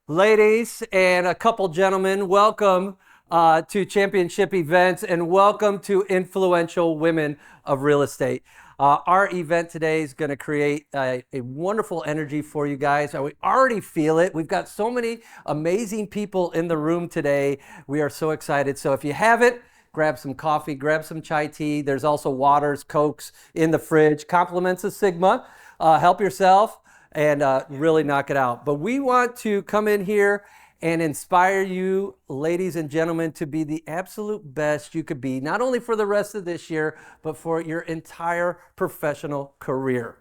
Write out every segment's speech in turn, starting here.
Ladies and a couple gentlemen, welcome to Championship Events and welcome to Influential Women of Real Estate. Our event today is going to create a wonderful energy for you guys. We already feel it. We've got so many amazing people in the room today. We are so excited. So if you haven't, grab some coffee, grab some chai tea. There's also waters, Cokes in the fridge. Compliments of Sigma. Help yourself and really knock it out. But we want to come in here and inspire you, ladies and gentlemen, to be the absolute best you could be, not only for the rest of this year, but for your entire professional career.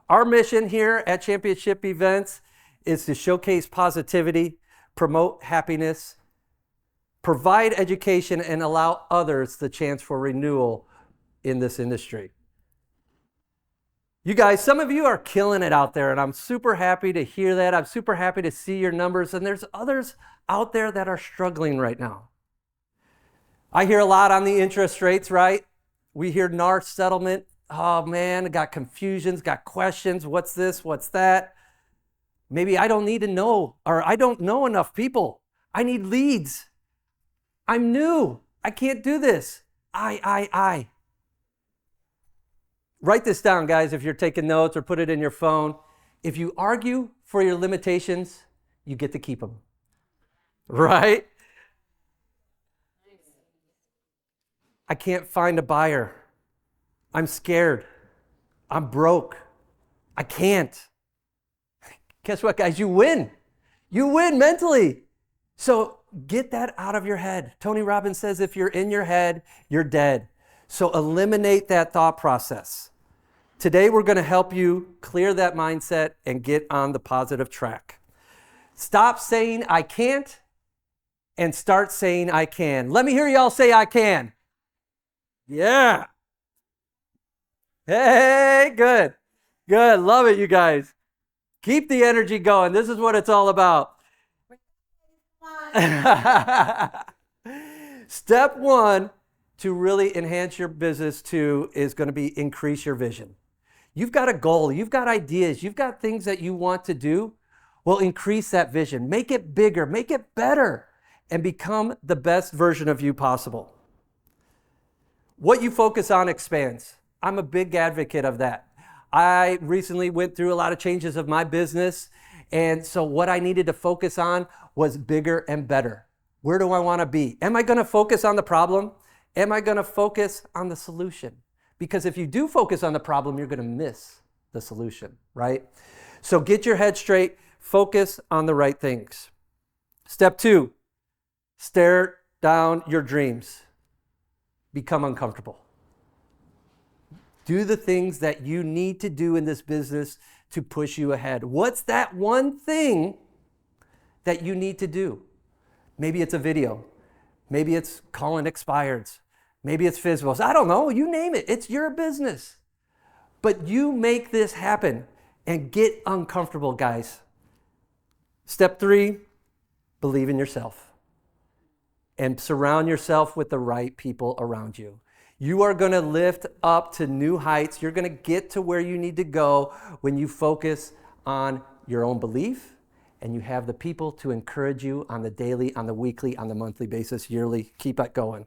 Our mission here at Championship Events is to showcase positivity, promote happiness, provide education, and allow others the chance for renewal in this industry. You guys, some of you are killing it out there, and I'm super happy to hear that. I'm super happy to see your numbers, and there's others out there that are struggling right now. I hear a lot on the interest rates, right? We hear NAR settlement. Oh man, got confusions, got questions. What's this? What's that? Maybe I don't need to know, or I don't know enough people. I need leads. I'm new. I can't do this. I. Write this down, guys, if you're taking notes, or put it in your phone. If you argue for your limitations, you get to keep them. Right? I can't find a buyer. I'm scared. I'm broke. I can't. Guess what, guys? You win. You win mentally. So get that out of your head. Tony Robbins says if you're in your head, you're dead. So eliminate that thought process. Today, we're going to help you clear that mindset and get on the positive track. Stop saying I can't and start saying I can. Let me hear y'all say I can. Yeah. Hey, good. Good. Love it, you guys. Keep the energy going. This is what it's all about. Step one to really enhance your business is going to be increase your vision. You've got a goal, you've got ideas, you've got things that you want to do. Well, increase that vision, make it bigger, make it better, and become the best version of you possible. What you focus on expands. I'm a big advocate of that. I recently went through a lot of changes of my business, and so what I needed to focus on was bigger and better. Where do I want to be? Am I going to focus on the problem? Am I going to focus on the solution? Because if you do focus on the problem, you're going to miss the solution, right? So get your head straight, focus on the right things. Step two, stare down your dreams. Become uncomfortable. Do the things that you need to do in this business to push you ahead. What's that one thing that you need to do? Maybe it's a video. Maybe it's calling expireds. Maybe it's FSBOs. I don't know. You name it. It's your business. But you make this happen and get uncomfortable, guys. Step three, believe in yourself and surround yourself with the right people around you. You are going to lift up to new heights. You're going to get to where you need to go when you focus on your own belief and you have the people to encourage you on the daily, on the weekly, on the monthly basis, yearly. Keep it going.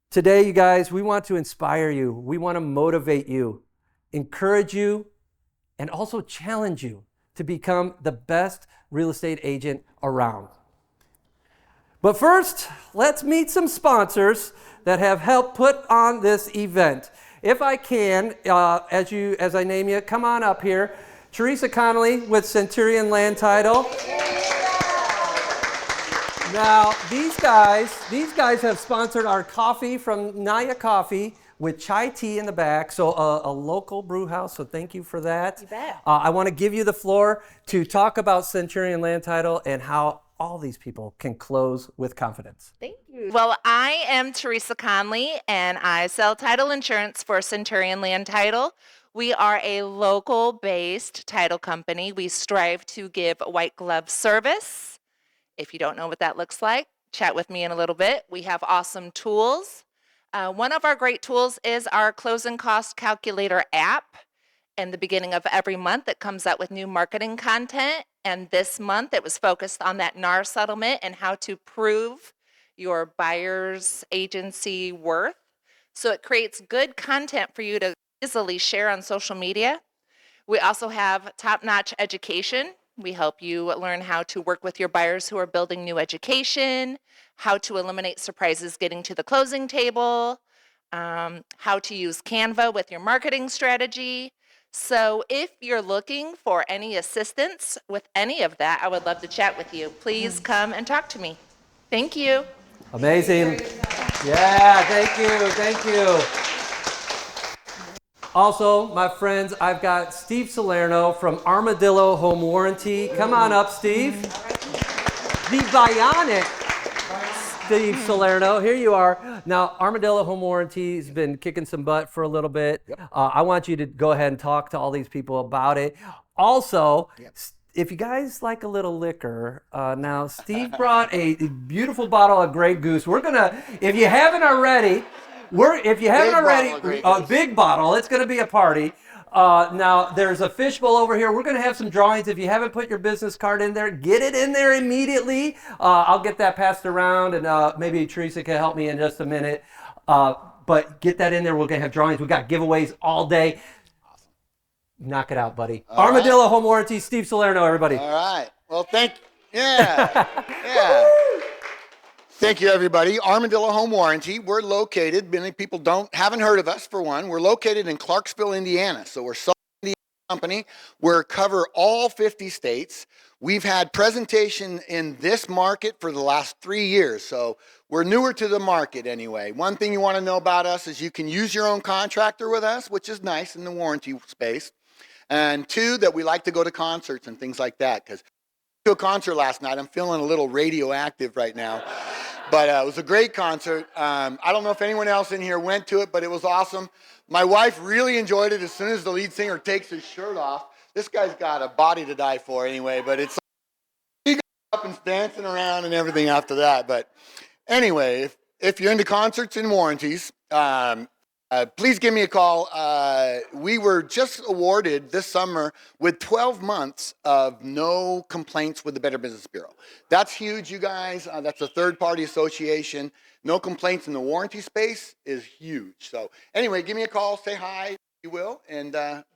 Today, you guys, we want to inspire you. We want to motivate you, encourage you, and also challenge you to become the best real estate agent around. But first, let's meet some sponsors that have helped put on this event. If I can, as I name you, come on up here. Teresa Connolly with Centurion Land Title. Now, these guys have sponsored our coffee from Naya Coffee with chai tea in the back, so a local brew house, so thank you for that. You bet. I want to give you the floor to talk about Centurion Land Title and how all these people can close with confidence. Thank you. Well, I am Teresa Conley, and I sell title insurance for Centurion Land Title. We are a local-based title company. We strive to give white glove service. If you don't know what that looks like, chat with me in a little bit. We have awesome tools. One of our great tools is our closing cost calculator app. and the beginning of every month it comes out with new marketing content. And this month it was focused on that NAR settlement and how to prove your buyer's agency worth. So it creates good content for you to easily share on social media. We also have top-notch education. We help you learn how to work with your buyers who are building new education, how to eliminate surprises getting to the closing table, how to use Canva with your marketing strategy. So if you're looking for any assistance with any of that, I would love to chat with you. Please come and talk to me. Thank you. Amazing. Yeah, thank you, thank you. Also, my friends, I've got Steve Salerno from Armadillo Home Warranty. Come on up, Steve. The bionic Steve Salerno. Here you are. Now, Armadillo Home Warranty has been kicking some butt for a little bit. Yep. I want you to go ahead and talk to all these people about it. Also, if you guys like a little liquor, now Steve brought a beautiful bottle of Grey Goose. We're gonna, if you haven't already, a big bottle. It's gonna be a party. Now there's a fishbowl over here. We're gonna have some drawings. If you haven't put your business card in there, get it in there immediately. I'll get that passed around, and maybe Teresa can help me in just a minute. But get that in there. We're gonna have drawings. We got giveaways all day. Knock it out, buddy. All Armadillo right. Home Warranty, Steve Salerno, everybody. All right. Well, yeah. Thank you, everybody. Armadillo Home Warranty. We're located, many people haven't heard of us, for one. We're located in Clarksville, Indiana. So we're a Southern Indiana company. We cover all 50 states. We've had presentation in this market for the last 3 years. So we're newer to the market anyway. One thing you want to know about us is you can use your own contractor with us, which is nice in the warranty space. And two, that we like to go to concerts and things like that, because to a concert last night. I'm feeling a little radioactive right now, but it was a great concert. I don't know if anyone else in here went to it, but it was awesome. My wife really enjoyed it as soon as the lead singer takes his shirt off. This guy's got a body to die for anyway, but it's he got up and dancing around and everything after that. But anyway, if you're into concerts and warranties, please give me a call. We were just awarded this summer with 12 months of no complaints with the Better Business Bureau. That's huge, you guys. That's a third-party association. No complaints in the warranty space is huge. So anyway, give me a call, say hi, if you will, and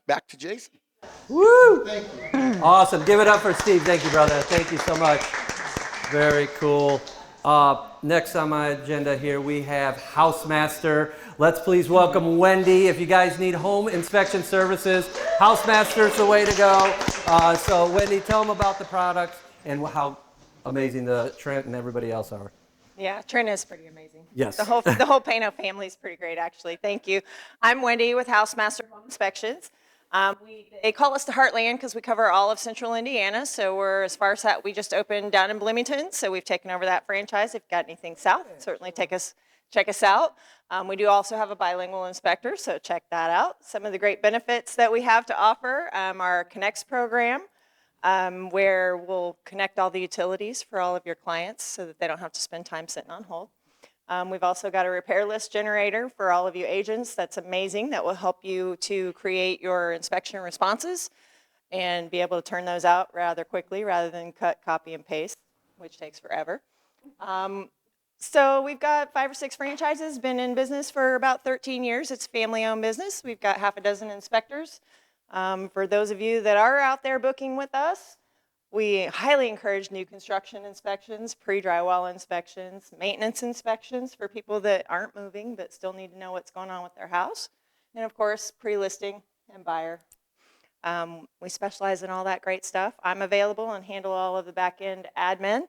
back to Jason. Woo! Thank you. Awesome. Give it up for Steve. Thank you, brother. Thank you so much. Very cool. Next on my agenda here, we have Housemaster. Let's please welcome Wendy. If you guys need home inspection services, Housemaster's the way to go. So Wendy, tell them about the products and how amazing the Trent and everybody else are. Yeah, Trent is pretty amazing. Yes. The whole Pano family is pretty great, actually. Thank you. I'm Wendy with Housemaster Home Inspections. They call us the Heartland because we cover all of Central Indiana. So we're as far as that. We just opened down in Bloomington, so we've taken over that franchise. If you've got anything south, certainly check us out. We do also have a bilingual inspector, so check that out. Some of the great benefits that we have to offer our Connects program, where we'll connect all the utilities for all of your clients so that they don't have to spend time sitting on hold. We've also got a repair list generator for all of you agents. That's amazing. That will help you to create your inspection responses and be able to turn those out rather quickly rather than cut, copy, and paste, which takes forever. So we've got 5 or 6 franchises, been in business for about 13 years. It's a family-owned business. We've got half a dozen inspectors. For those of you that are out there booking with us, we highly encourage new construction inspections, pre-drywall inspections, maintenance inspections for people that aren't moving but still need to know what's going on with their house, and of course, pre-listing and buyer. We specialize in all that great stuff. I'm available and handle all of the back-end admin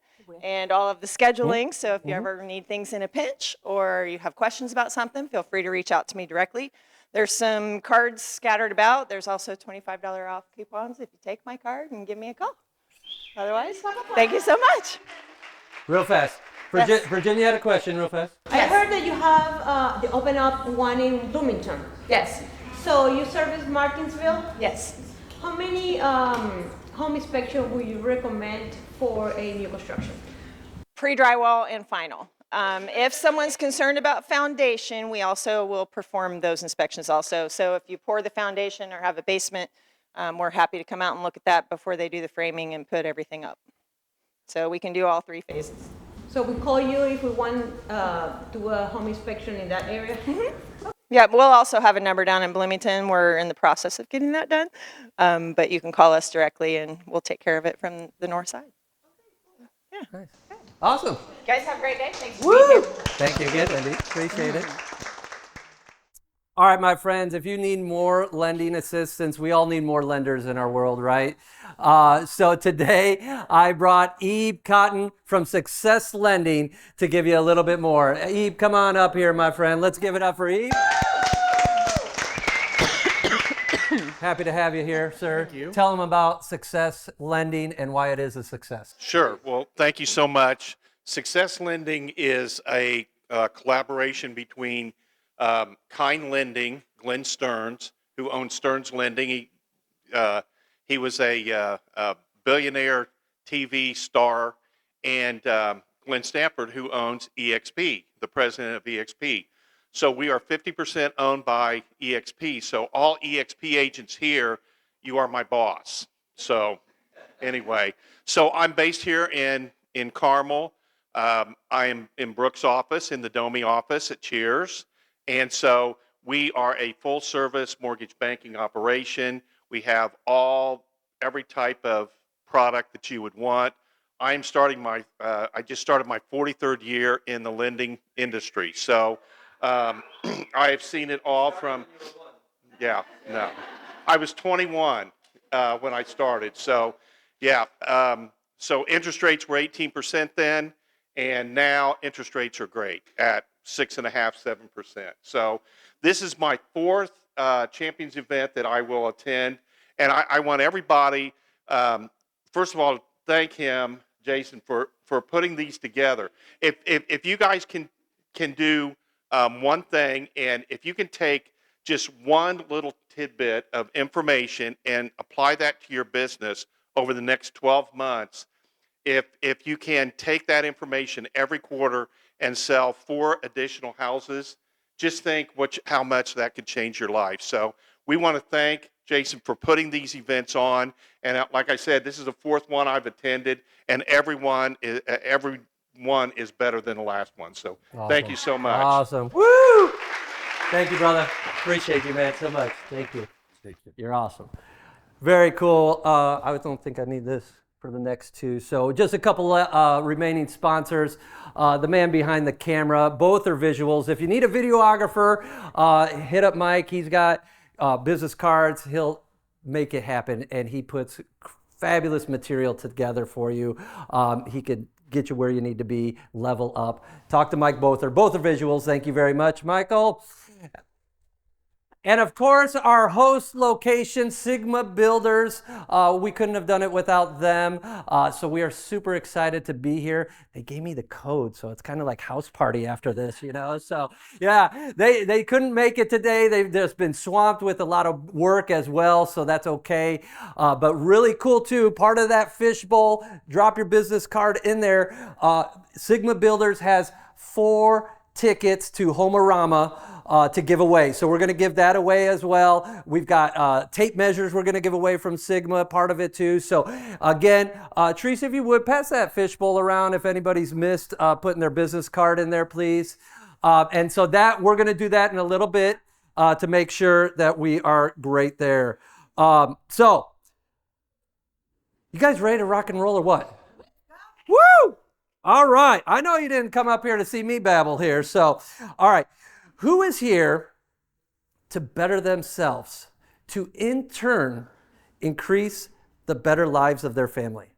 and all of the scheduling, so if you ever need things in a pinch or you have questions about something, feel free to reach out to me directly. There's some cards scattered about. There's also $25 off coupons if you take my card and give me a call. Otherwise, thank you so much. Real fast. Yes. Virginia had a question real fast. I heard that you have opened up one in Bloomington. Yes. So you service Martinsville? Yes. How many home inspection would you recommend for a new construction? Pre-drywall and final. If someone's concerned about foundation, we also will perform those inspections also. So if you pour the foundation or have a basement, we're happy to come out and look at that before they do the framing and put everything up. So we can do all 3 phases. So we call you if we want to do a home inspection in that area? Yeah, we'll also have a number down in Bloomington. We're in the process of getting that done. But you can call us directly and we'll take care of it from the north side. Nice. Awesome. You guys have a great day. Thanks for being here. Thank you again, Wendy. Appreciate it. All right, my friends, if you need more lending assistance, we all need more lenders in our world, right? So today I brought Ebe Cotton from Success Lending to give you a little bit more. Ebe, come on up here, my friend. Let's give it up for Ebe. Happy to have you here, sir. Thank you. Tell them about Success Lending and why it is a success. Sure. Well, thank you so much. Success Lending is a collaboration between Kind Lending, Glenn Stearns, who owns Stearns Lending. He was a billionaire TV star, and Glenn Stafford, who owns EXP, the president of EXP. So we are 50% owned by EXP. So all EXP agents here, you are my boss. So anyway, so I'm based here in Carmel. I am in Brooks' office, in the Domi office at Cheers. And so we are a full service mortgage banking operation. We have every type of product that you would want. I just started my 43rd year in the lending industry. So I have seen it all from, yeah, no. I was 21 when I started. So, yeah. So interest rates were 18% then, and now interest rates are great at 6.5%, 7%. So this is my 4th Champions event that I will attend. And I want everybody, first of all, thank him, Jason, for putting these together. If you guys can do one thing, and if you can take just one little tidbit of information and apply that to your business over the next 12 months, if you can take that information every quarter and sell 4 additional houses, just think how much that could change your life. So we want to thank Jason for putting these events on. And like I said, this is the 4th one I've attended, and everyone is better than the last one. So Awesome. Thank you so much. Awesome. Woo! Thank you, brother. Appreciate you, man, so much. Thank you. You're awesome. Very cool. I don't think I need this for the next 2. So just a couple remaining sponsors. The man behind the camera, both are visuals. If you need a videographer, hit up Mike. He's got business cards. He'll make it happen, and he puts fabulous material together for you. He could get you where you need to be, level up. Talk to Mike Both are visuals. Thank you very much, Michael. And of course, our host location, Sigma Builders. We couldn't have done it without them. So we are super excited to be here. They gave me the code, so it's kind of like house party after this, you know? So yeah, they couldn't make it today. They've just been swamped with a lot of work as well, so that's okay. But really cool too, part of that fishbowl, drop your business card in there. Sigma Builders has 4 tickets to Homerama to give away. So we're going to give that away as well. We've got tape measures we're going to give away from Sigma, part of it too. So again, Teresa, if you would, pass that fishbowl around if anybody's missed putting their business card in there, please. And so we're going to do that in a little bit to make sure that we are great there. So, you guys ready to rock and roll or what? Woo! All right. I know you didn't come up here to see me babble here. So, all right. Who is here to better themselves, to in turn increase the better lives of their family?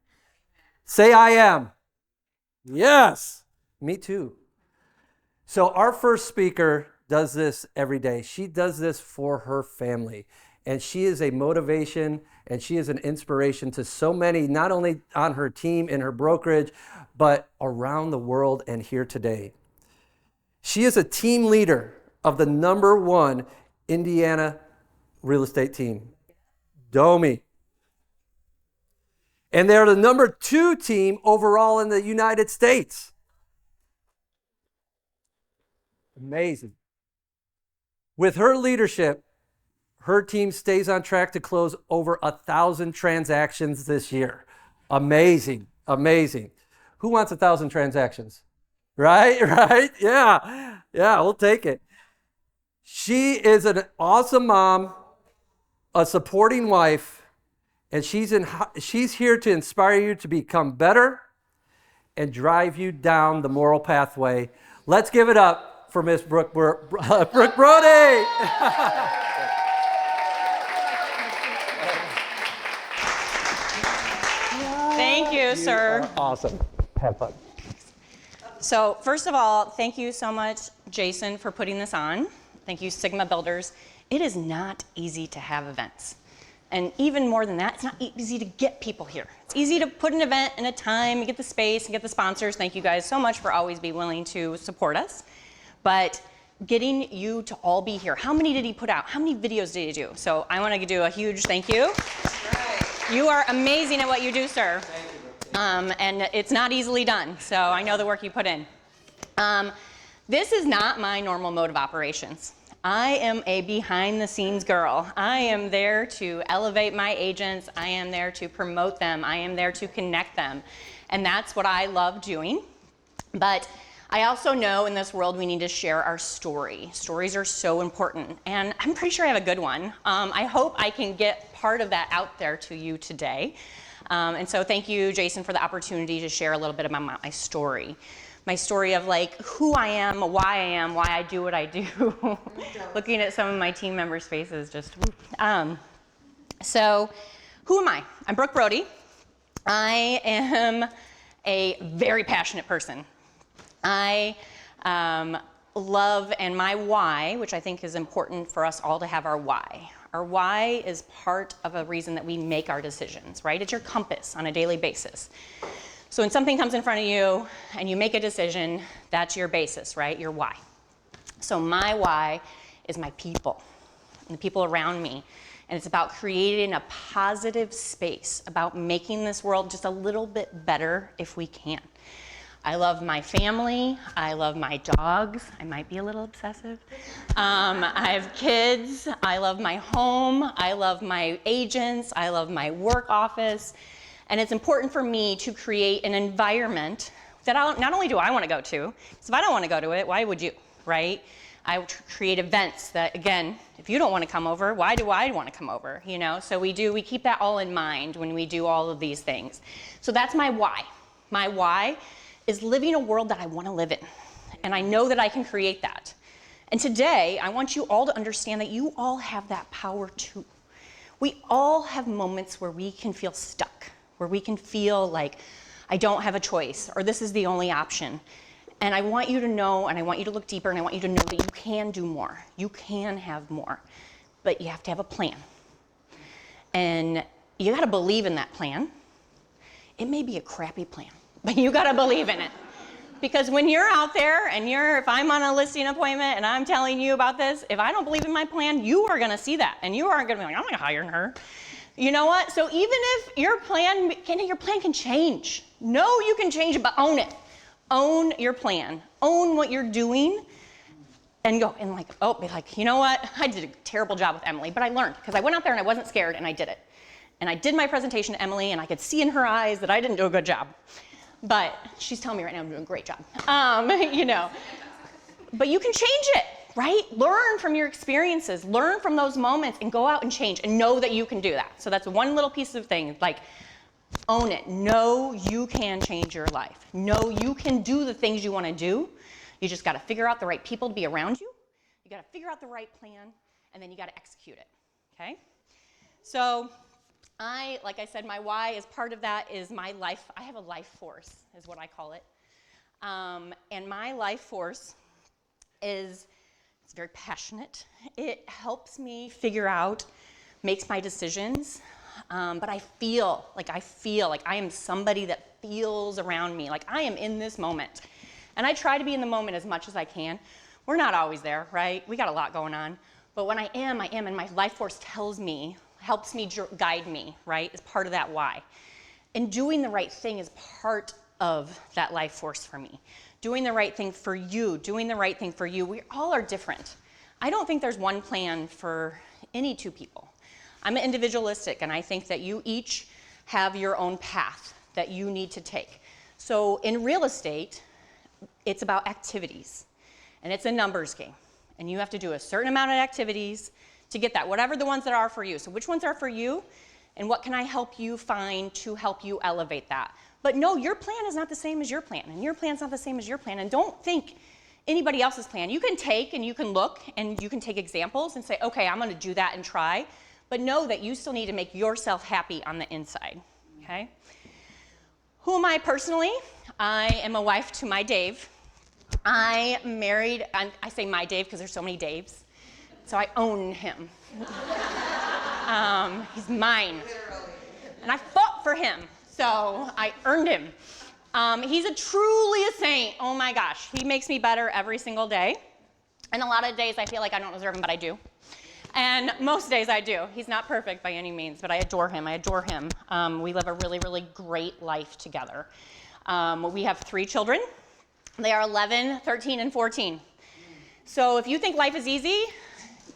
Say, I am. Yes. Me too. So our first speaker does this every day. She does this for her family. And she is a motivation and she is an inspiration to so many, not only on her team, in her brokerage, but around the world and here today. She is a team leader of the #1 Indiana real estate team, Domi. And they're the #2 team overall in the United States. Amazing. With her leadership, her team stays on track to close over 1,000 transactions this year. Amazing, amazing. Who wants 1,000 transactions? Right, right? Yeah, we'll take it. She is an awesome mom, a supporting wife, and she's here to inspire you to become better and drive you down the moral pathway. Let's give it up for Miss Brooke Brody. Thank you, sir. Awesome. Have fun. So first of all, thank you so much, Jason, for putting this on. Thank you, Sigma Builders. It is not easy to have events. And even more than that, it's not easy to get people here. It's easy to put an event in a time, and get the space, and get the sponsors. Thank you guys so much for always being willing to support us. But getting you to all be here. How many did he put out? How many videos did he do? So I want to do a huge thank you. You are amazing at what you do, sir. And it's not easily done, so I know the work you put in. This is not my normal mode of operations. I am a behind-the-scenes girl. I am there to elevate my agents. I am there to promote them. I am there to connect them. And that's what I love doing. But I also know in this world we need to share our story. Stories are so important, and I'm pretty sure I have a good one. I hope I can get part of that out there to you today. And so thank you, Jason, for the opportunity to share a little bit about my story. My story of like who I am, why I do what I do. Looking at some of my team members' faces, just so who am I? I'm Brooke Brody. I am a very passionate person. I love, and my why, which I think is important for us all to have our why. Our why is part of a reason that we make our decisions, right? It's your compass on a daily basis. So when something comes in front of you and you make a decision, that's your basis, right? Your why. So my why is my people and the people around me. And it's about creating a positive space, about making this world just a little bit better if we can. I love my family. I love my dogs. I might be a little obsessive. I have kids. I love my home. I love my agents. I love my work office. And it's important for me to create an environment that not only do I want to go to, because if I don't want to go to it, why would you, right? I create events that, again, if you don't want to come over, why do I want to come over, you know? So we keep that all in mind when we do all of these things. So that's my why. My why is living a world that I want to live in. And I know that I can create that. And today, I want you all to understand that you all have that power too. We all have moments where we can feel stuck, where we can feel like I don't have a choice, or this is the only option. And I want you to know, and I want you to look deeper, and I want you to know that you can do more. You can have more, but you have to have a plan. And you gotta believe in that plan. It may be a crappy plan, but you gotta believe in it. Because when you're out there and if I'm on a listing appointment and I'm telling you about this, if I don't believe in my plan, you are gonna see that. And you aren't gonna be like, I'm not hiring her. You know what? So even if your plan can change. No, you can change it, but own it. Own your plan. Own what you're doing. And go and be like, you know what? I did a terrible job with Emily, but I learned because I went out there and I wasn't scared and I did it. And I did my presentation to Emily and I could see in her eyes that I didn't do a good job. But she's telling me right now I'm doing a great job. You know, but you can change it, right? Learn from your experiences, learn from those moments and go out and change and know that you can do that. So that's one little piece of thing, like own it. Know you can change your life. Know you can do the things you want to do. You just got to figure out the right people to be around you. You got to figure out the right plan and then you got to execute it, okay? So like I said, my why is part of that is my life. I have a life force, is what I call it. And my life force it's very passionate. It helps me figure out, makes my decisions. But I feel like I am somebody that feels around me, like I am in this moment. And I try to be in the moment as much as I can. We're not always there, right? We got a lot going on. But when I am, and my life force helps me guide me, right? Is part of that why. And doing the right thing is part of that life force for me. Doing the right thing for you, doing the right thing for you. We all are different. I don't think there's one plan for any two people. I'm individualistic, and I think that you each have your own path that you need to take. So in real estate, it's about activities, and it's a numbers game. And you have to do a certain amount of activities to get that, whatever the ones that are for you. So which ones are for you, and what can I help you find to help you elevate that? But no, your plan is not the same as your plan, and your plan's not the same as your plan, and don't think anybody else's plan. You can take and you can look and you can take examples and say, okay, I'm gonna do that and try, but know that you still need to make yourself happy on the inside, okay? Who am I personally? I am a wife to my Dave. I married, I say my Dave because there's so many Daves, so I own him. He's mine. And I fought for him, so I earned him. He's truly a saint. Oh my gosh, he makes me better every single day. And a lot of days I feel like I don't deserve him, but I do. And most days I do. He's not perfect by any means, but I adore him. I adore him. We live a really, really great life together. We have 3 children. They are 11, 13, and 14. So if you think life is easy,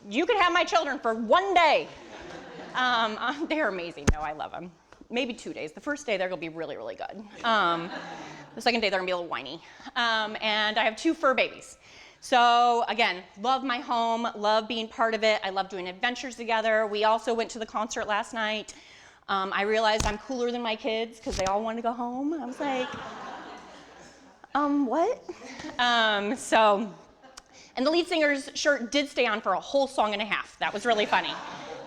you can have my children for one day. They're amazing. No, I love them. Maybe 2 days. The first day, they're going to be really, really good. The second day, they're going to be a little whiny. And I have 2 fur babies. So again, love my home, love being part of it. I love doing adventures together. We also went to the concert last night. I realized I'm cooler than my kids because they all wanted to go home. I was like, what? And the lead singer's shirt did stay on for a whole song and a half. That was really funny.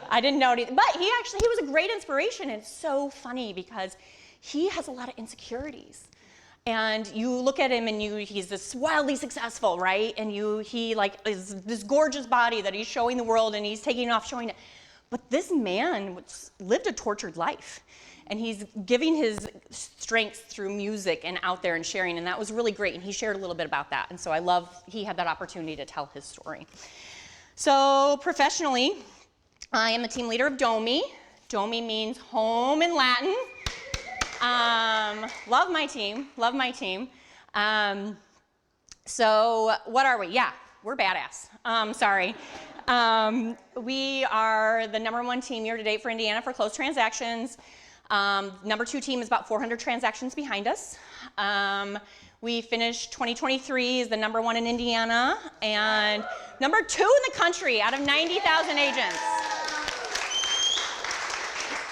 I didn't know it either. But he was a great inspiration. And it's so funny because he has a lot of insecurities. And you look at him and he's this wildly successful, right? And he is this gorgeous body that he's showing the world and he's taking off showing it. But this man lived a tortured life. And he's giving his strengths through music and out there and sharing. And that was really great. And he shared a little bit about that. And so I love he had that opportunity to tell his story. So professionally, I am the team leader of DOMI. DOMI means home in Latin. Love my team, love my team. So what are we? Yeah, we're badass. Sorry. We are the #1 team year to date for Indiana for closed transactions. #2 team is about 400 transactions behind us. We finished 2023 as the #1 in Indiana and #2 in the country out of 90,000 agents.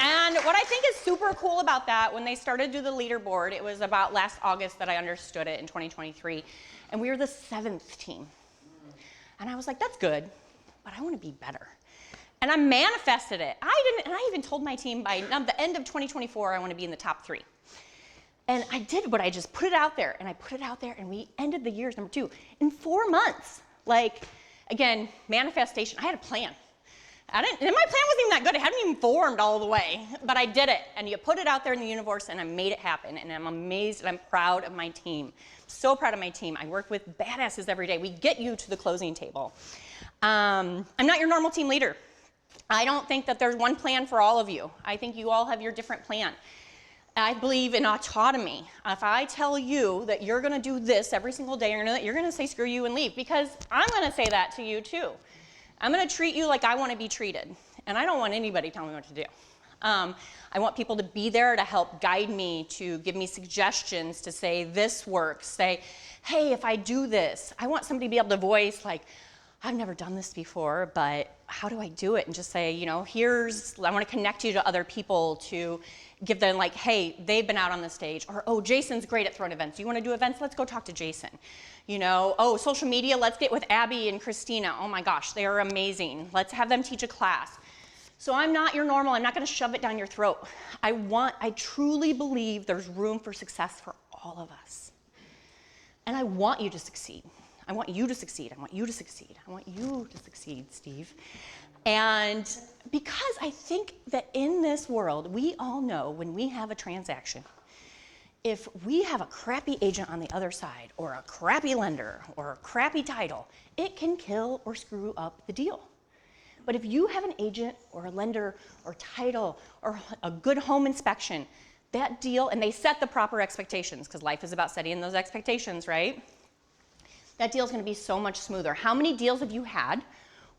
And what I think is super cool about that, when they started to do the leaderboard, it was about last August that I understood it in 2023, and we were the 7th team. And I was like, that's good, but I want to be better. And I manifested it. I even told my team by the end of 2024, I want to be in the top 3. And I did what I just put it out there, and I put it out there, and we ended the year as #2 in 4 months. Like, again, manifestation. I had a plan. And my plan wasn't even that good. It hadn't even formed all the way, but I did it. And you put it out there in the universe, and I made it happen. And I'm amazed, and I'm proud of my team. So proud of my team. I work with badasses every day. We get you to the closing table. I'm not your normal team leader. I don't think that there's one plan for all of you. I think you all have your different plan. I believe in autonomy. If I tell you that you're going to do this every single day, you're going to say screw you and leave, because I'm going to say that to you too. I'm going to treat you like I want to be treated, and I don't want anybody telling me what to do. I want people to be there to help guide me, to give me suggestions, to say this works, say, hey, if I do this, I want somebody to be able to voice like, I've never done this before, but how do I do it? And just say, I want to connect you to other people to give them like, hey, they've been out on the stage, or, oh, Jason's great at throwing events. You want to do events? Let's go talk to Jason. Oh, social media, let's get with Abby and Christina. Oh my gosh, they are amazing. Let's have them teach a class. So I'm not your normal. I'm not going to shove it down your throat. I truly believe there's room for success for all of us. And I want you to succeed. I want you to succeed. I want you to succeed. I want you to succeed, Steve. And because I think that in this world, we all know when we have a transaction, if we have a crappy agent on the other side, or a crappy lender, or a crappy title, it can kill or screw up the deal. But if you have an agent or a lender or title or a good home inspection, that deal, and they set the proper expectations, because life is about setting those expectations, right? That deal is going to be so much smoother. How many deals have you had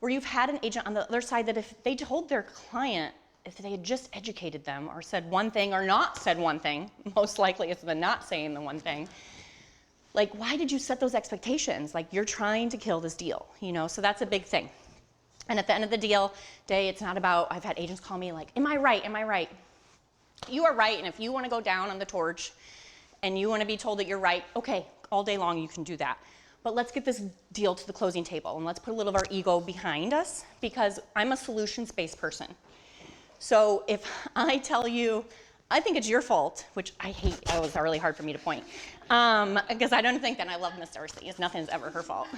where you've had an agent on the other side that if they told their client, if they had just educated them or said one thing or not said one thing, most likely it's the not saying the one thing, like, why did you set those expectations? Like, you're trying to kill this deal, you know? So that's a big thing. And at the end of the deal day, it's not about, I've had agents call me like, am I right, am I right? You are right, and if you want to go down on the torch and you want to be told that you're right, okay, all day long you can do that. But let's get this deal to the closing table, and let's put a little of our ego behind us, because I'm a solutions-based person. So if I tell you, I think it's your fault, which I hate, it was really hard for me to point, because I don't think that I love Miss Darcy. Nothing's ever her fault.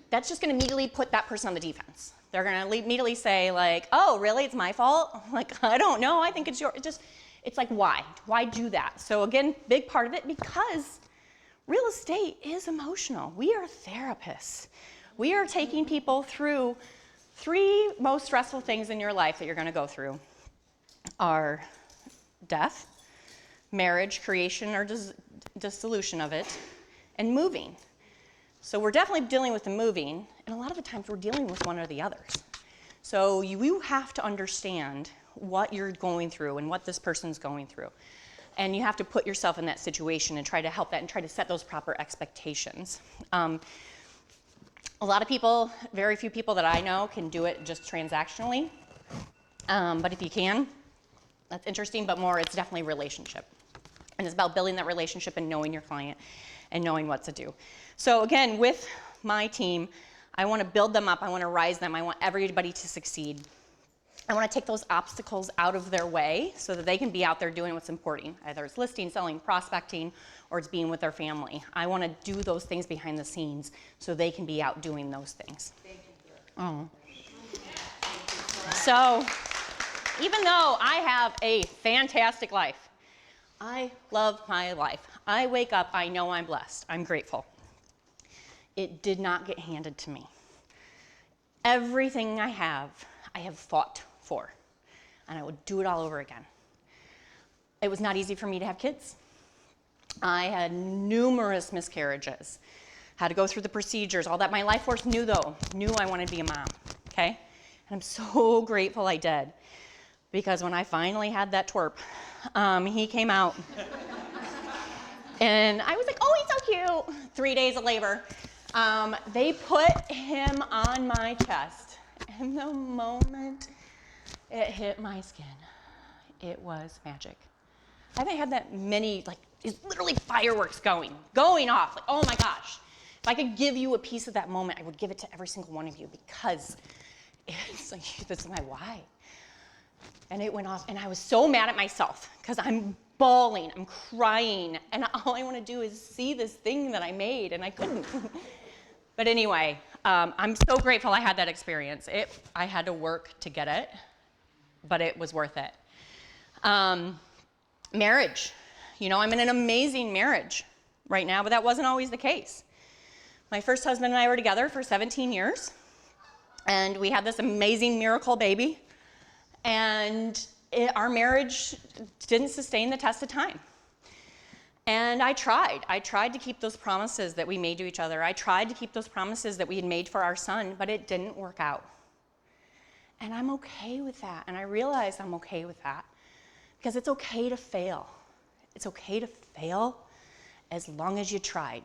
That's just going to immediately put that person on the defense. They're going to immediately say, like, oh, really, it's my fault? Like, I don't know, I think it's your, it's like, why? Why do that? So again, big part of it, because real estate is emotional. We are therapists. We are taking people through 3 most stressful things in your life that you're going to go through are death, marriage, creation or dissolution of it, and moving. So we're definitely dealing with the moving, and a lot of the times we're dealing with one or the others. So you have to understand what you're going through and what this person's going through. And you have to put yourself in that situation and try to help that and try to set those proper expectations. A lot of people, very few people that I know can do it just transactionally. But if you can, that's interesting, but more it's definitely relationship. And it's about building that relationship and knowing your client and knowing what to do. So again, with my team, I want to build them up. I want to rise them. I want everybody to succeed. I want to take those obstacles out of their way so that they can be out there doing what's important. Either it's listing, selling, prospecting, or it's being with their family. I want to do those things behind the scenes so they can be out doing those things. Thank you. Oh. So, even though I have a fantastic life, I love my life. I wake up, I know I'm blessed. I'm grateful. It did not get handed to me. Everything I have fought for, and I would do it all over again. It was not easy for me to have kids. I had numerous miscarriages, had to go through the procedures, all that. My life force knew I wanted to be a mom, okay? And I'm so grateful I did, because when I finally had that twerp, he came out. And I was like, oh, he's so cute. 3 days of labor. They put him on my chest. And the moment it hit my skin, it was magic. I haven't had that many, like, it's literally fireworks going off. Like, oh my gosh. If I could give you a piece of that moment, I would give it to every single one of you, because it's like, this is my why. And it went off, and I was so mad at myself, because I'm bawling, I'm crying, and all I want to do is see this thing that I made, and I couldn't. But anyway, I'm so grateful I had that experience. I had to work to get it, but it was worth it. Marriage. You know, I'm in an amazing marriage right now, but that wasn't always the case. My first husband and I were together for 17 years, and we had this amazing miracle baby, and our marriage didn't sustain the test of time. And I tried to keep those promises that we made to each other. I tried to keep those promises that we had made for our son, but it didn't work out. And I'm okay with that, and I realize I'm okay with that, because it's okay to fail. It's okay to fail as long as you tried.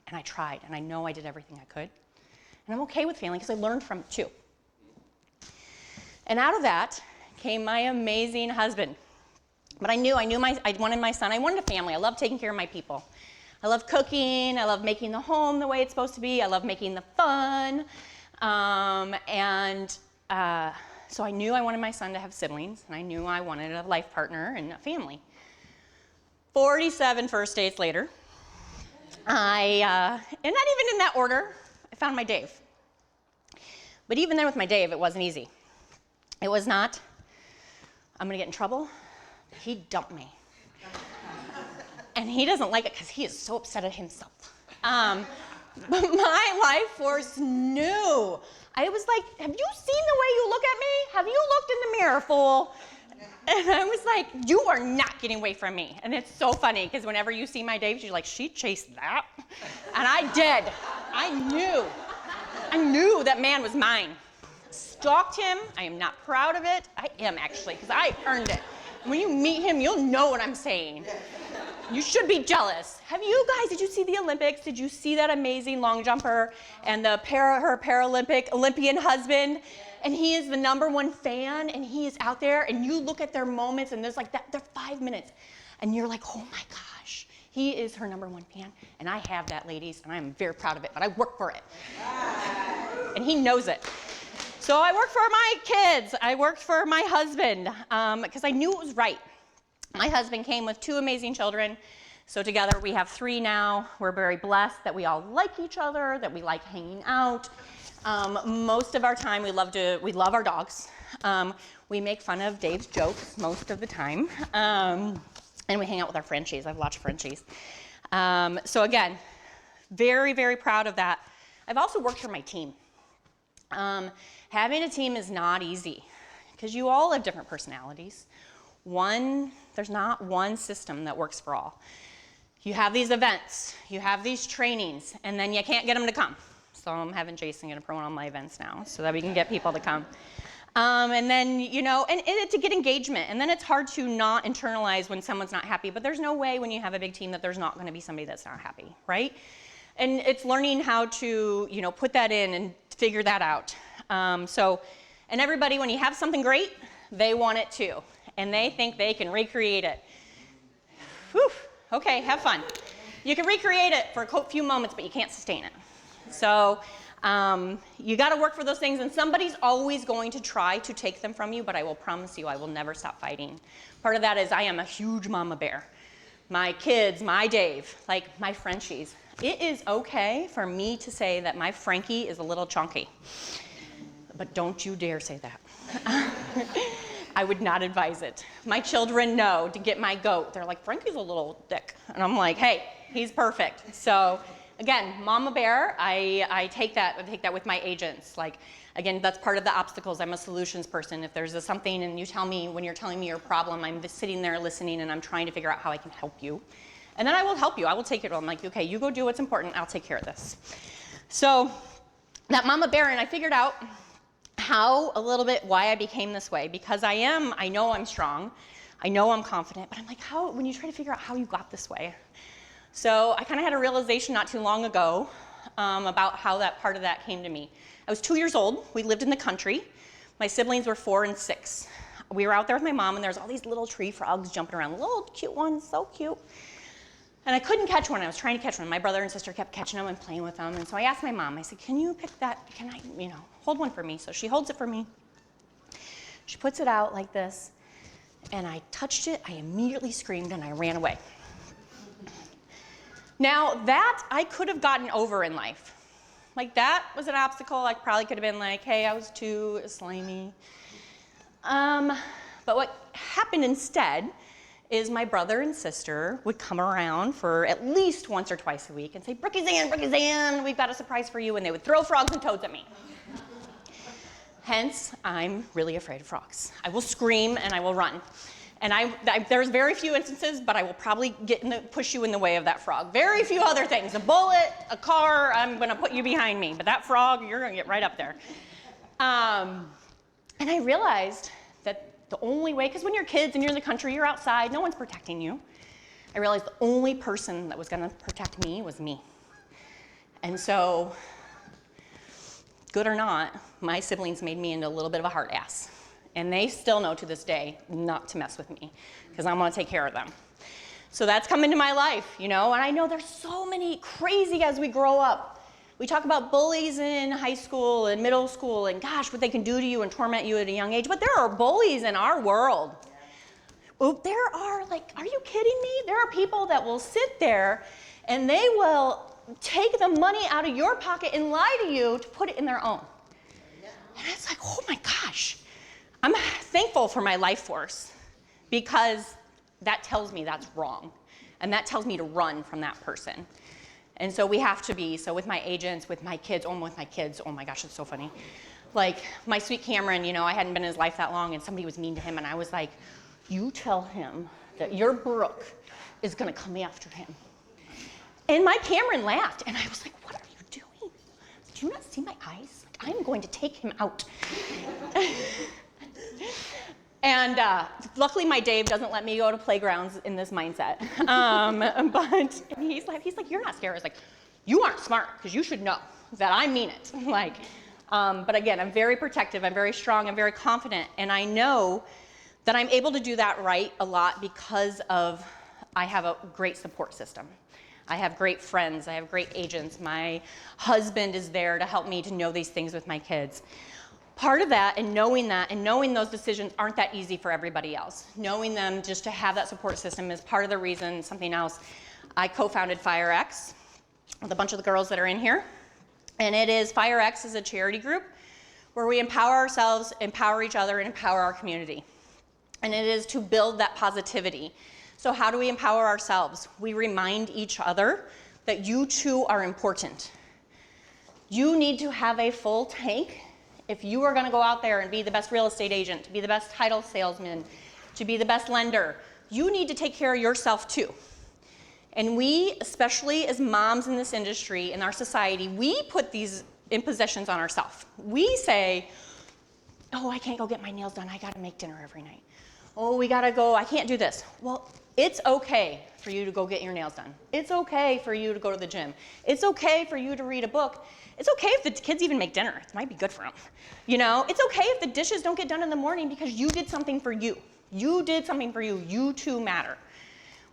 And I tried, and I know I did everything I could. And I'm okay with failing, because I learned from it too. And out of that came my amazing husband. But I wanted my son. I wanted a family. I love taking care of my people. I love cooking. I love making the home the way it's supposed to be. I love making the fun. So I knew I wanted my son to have siblings, and I knew I wanted a life partner and a family. 47 first dates later, and not even in that order, I found my Dave. But even then with my Dave, it wasn't easy. It was not, I'm going to get in trouble. He dumped me. And he doesn't like it because he is so upset at himself. But my life force knew. I was like, have you seen the way you look at me? Have you looked in the mirror, fool? And I was like, you are not getting away from me. And it's so funny because whenever you see my Dave, you're like, she chased that? And I did. I knew that man was mine. Stalked him. I am not proud of it. I am actually, because I earned it. When you meet him, you'll know what I'm saying. You should be jealous. Have you guys, did you see the Olympics? Did you see that amazing long jumper and her Paralympic Olympian husband? And he is the #1 fan, and he is out there, and you look at their moments, and there's like that, they're 5 minutes, and you're like, oh my gosh, he is her #1 fan, and I have that, ladies, and I'm very proud of it, but I work for it. And he knows it. So I worked for my kids, I worked for my husband, because I knew it was right. My husband came with 2 amazing children, so together we have 3 now. We're very blessed that we all like each other, that we like hanging out. Most of our time, we love our dogs. We make fun of Dave's jokes most of the time. And we hang out with our Frenchies. I have lots of Frenchies. So again, very, very proud of that. I've also worked for my team. Having a team is not easy because you all have different personalities. There's not one system that works for all. You have these events, you have these trainings, and then you can't get them to come. So I'm having Jason get to promote all my events now so that we can get people to come. And then, and to get engagement. And then it's hard to not internalize when someone's not happy. But there's no way when you have a big team that there's not going to be somebody that's not happy, right? And it's learning how to, put that in and figure that out. And everybody, when you have something great, they want it too. And they think they can recreate it. Whew, okay, have fun. You can recreate it for a few moments, but you can't sustain it. So you got to work for those things, and somebody's always going to try to take them from you, but I will promise you I will never stop fighting. Part of that is I am a huge mama bear. My kids, my Dave, like my Frenchies. It is okay for me to say that my Frankie is a little chunky, but don't you dare say that. I would not advise it. My children know to get my goat. They're like, Frankie's a little thick. And I'm like, hey, he's perfect. So again, mama bear, I take that with my agents. Like, again, that's part of the obstacles. I'm a solutions person. If there's something and you tell me, when you're telling me your problem, I'm just sitting there listening and I'm trying to figure out how I can help you. And then I will help you. I will take it. I'm like, okay, you go do what's important. I'll take care of this. So that mama bear, and I figured out why I became this way. Because I know I'm strong. I know I'm confident. But I'm like, when you try to figure out how you got this way. So I kind of had a realization not too long ago about how that part of that came to me. I was 2 years old. We lived in the country. My siblings were 4 and 6. We were out there with my mom, and there's all these little tree frogs jumping around, little cute ones, so cute. And I couldn't catch one. I was trying to catch one. My brother and sister kept catching them and playing with them. And so I asked my mom, I said, can you pick that? Can I, hold one for me? So she holds it for me. She puts it out like this, and I touched it. I immediately screamed, and I ran away. Now, that I could have gotten over in life. Like, that was an obstacle. I probably could have been like, hey, I was too slimy. But what happened instead is my brother and sister would come around for at least once or twice a week and say, Brookie Zan, we've got a surprise for you. And they would throw frogs and toads at me. Hence, I'm really afraid of frogs. I will scream and I will run. And there's very few instances, but I will probably push you in the way of that frog. Very few other things. A bullet, a car, I'm going to put you behind me. But that frog, you're going to get right up there. And I realized that the only way, because when you're kids and you're in the country, you're outside, no one's protecting you. I realized the only person that was going to protect me was me. And so, good or not, my siblings made me into a little bit of a hard ass. And they still know to this day not to mess with me because I'm going to take care of them. So that's come into my life, and I know there's so many crazy as we grow up. We talk about bullies in high school and middle school and gosh, what they can do to you and torment you at a young age. But there are bullies in our world. There are, are you kidding me? There are people that will sit there and they will take the money out of your pocket and lie to you to put it in their own. And it's like, oh my gosh. I'm thankful for my life force because that tells me that's wrong. And that tells me to run from that person. And so we have to be, so with my agents, with my kids, oh my gosh, it's so funny. Like my sweet Cameron, I hadn't been in his life that long and somebody was mean to him and I was like, you tell him that your Brooke is gonna come after him. And my Cameron laughed, and I was like, what are you doing? Do you not see my eyes? Like, I'm going to take him out. And luckily, my Dave doesn't let me go to playgrounds in this mindset. But he's like, you're not scared. I was like, you aren't smart, because you should know that I mean it. Like, but again, I'm very protective. I'm very strong. I'm very confident. And I know that I'm able to do that right a lot because I have a great support system. I have great friends. I have great agents. My husband is there to help me to know these things with my kids. Part of that and knowing those decisions aren't that easy for everybody else. Knowing them just to have that support system is part of the reason. Something else, I co-founded FireX with a bunch of the girls that are in here. And FireX is a charity group where we empower ourselves, empower each other, and empower our community. And it is to build that positivity. So how do we empower ourselves? We remind each other that you too are important. You need to have a full tank if you are gonna go out there and be the best real estate agent, to be the best title salesman, to be the best lender. You need to take care of yourself too. And we, especially as moms in this industry, in our society, we put these impositions on ourselves. We say, oh, I can't go get my nails done. I gotta make dinner every night. Oh, we gotta go, I can't do this. Well, it's okay for you to go get your nails done. It's okay for you to go to the gym. It's okay for you to read a book. It's okay if the kids even make dinner. It might be good for them. You know, it's okay if the dishes don't get done in the morning because you did something for you. You did something for you. You too matter.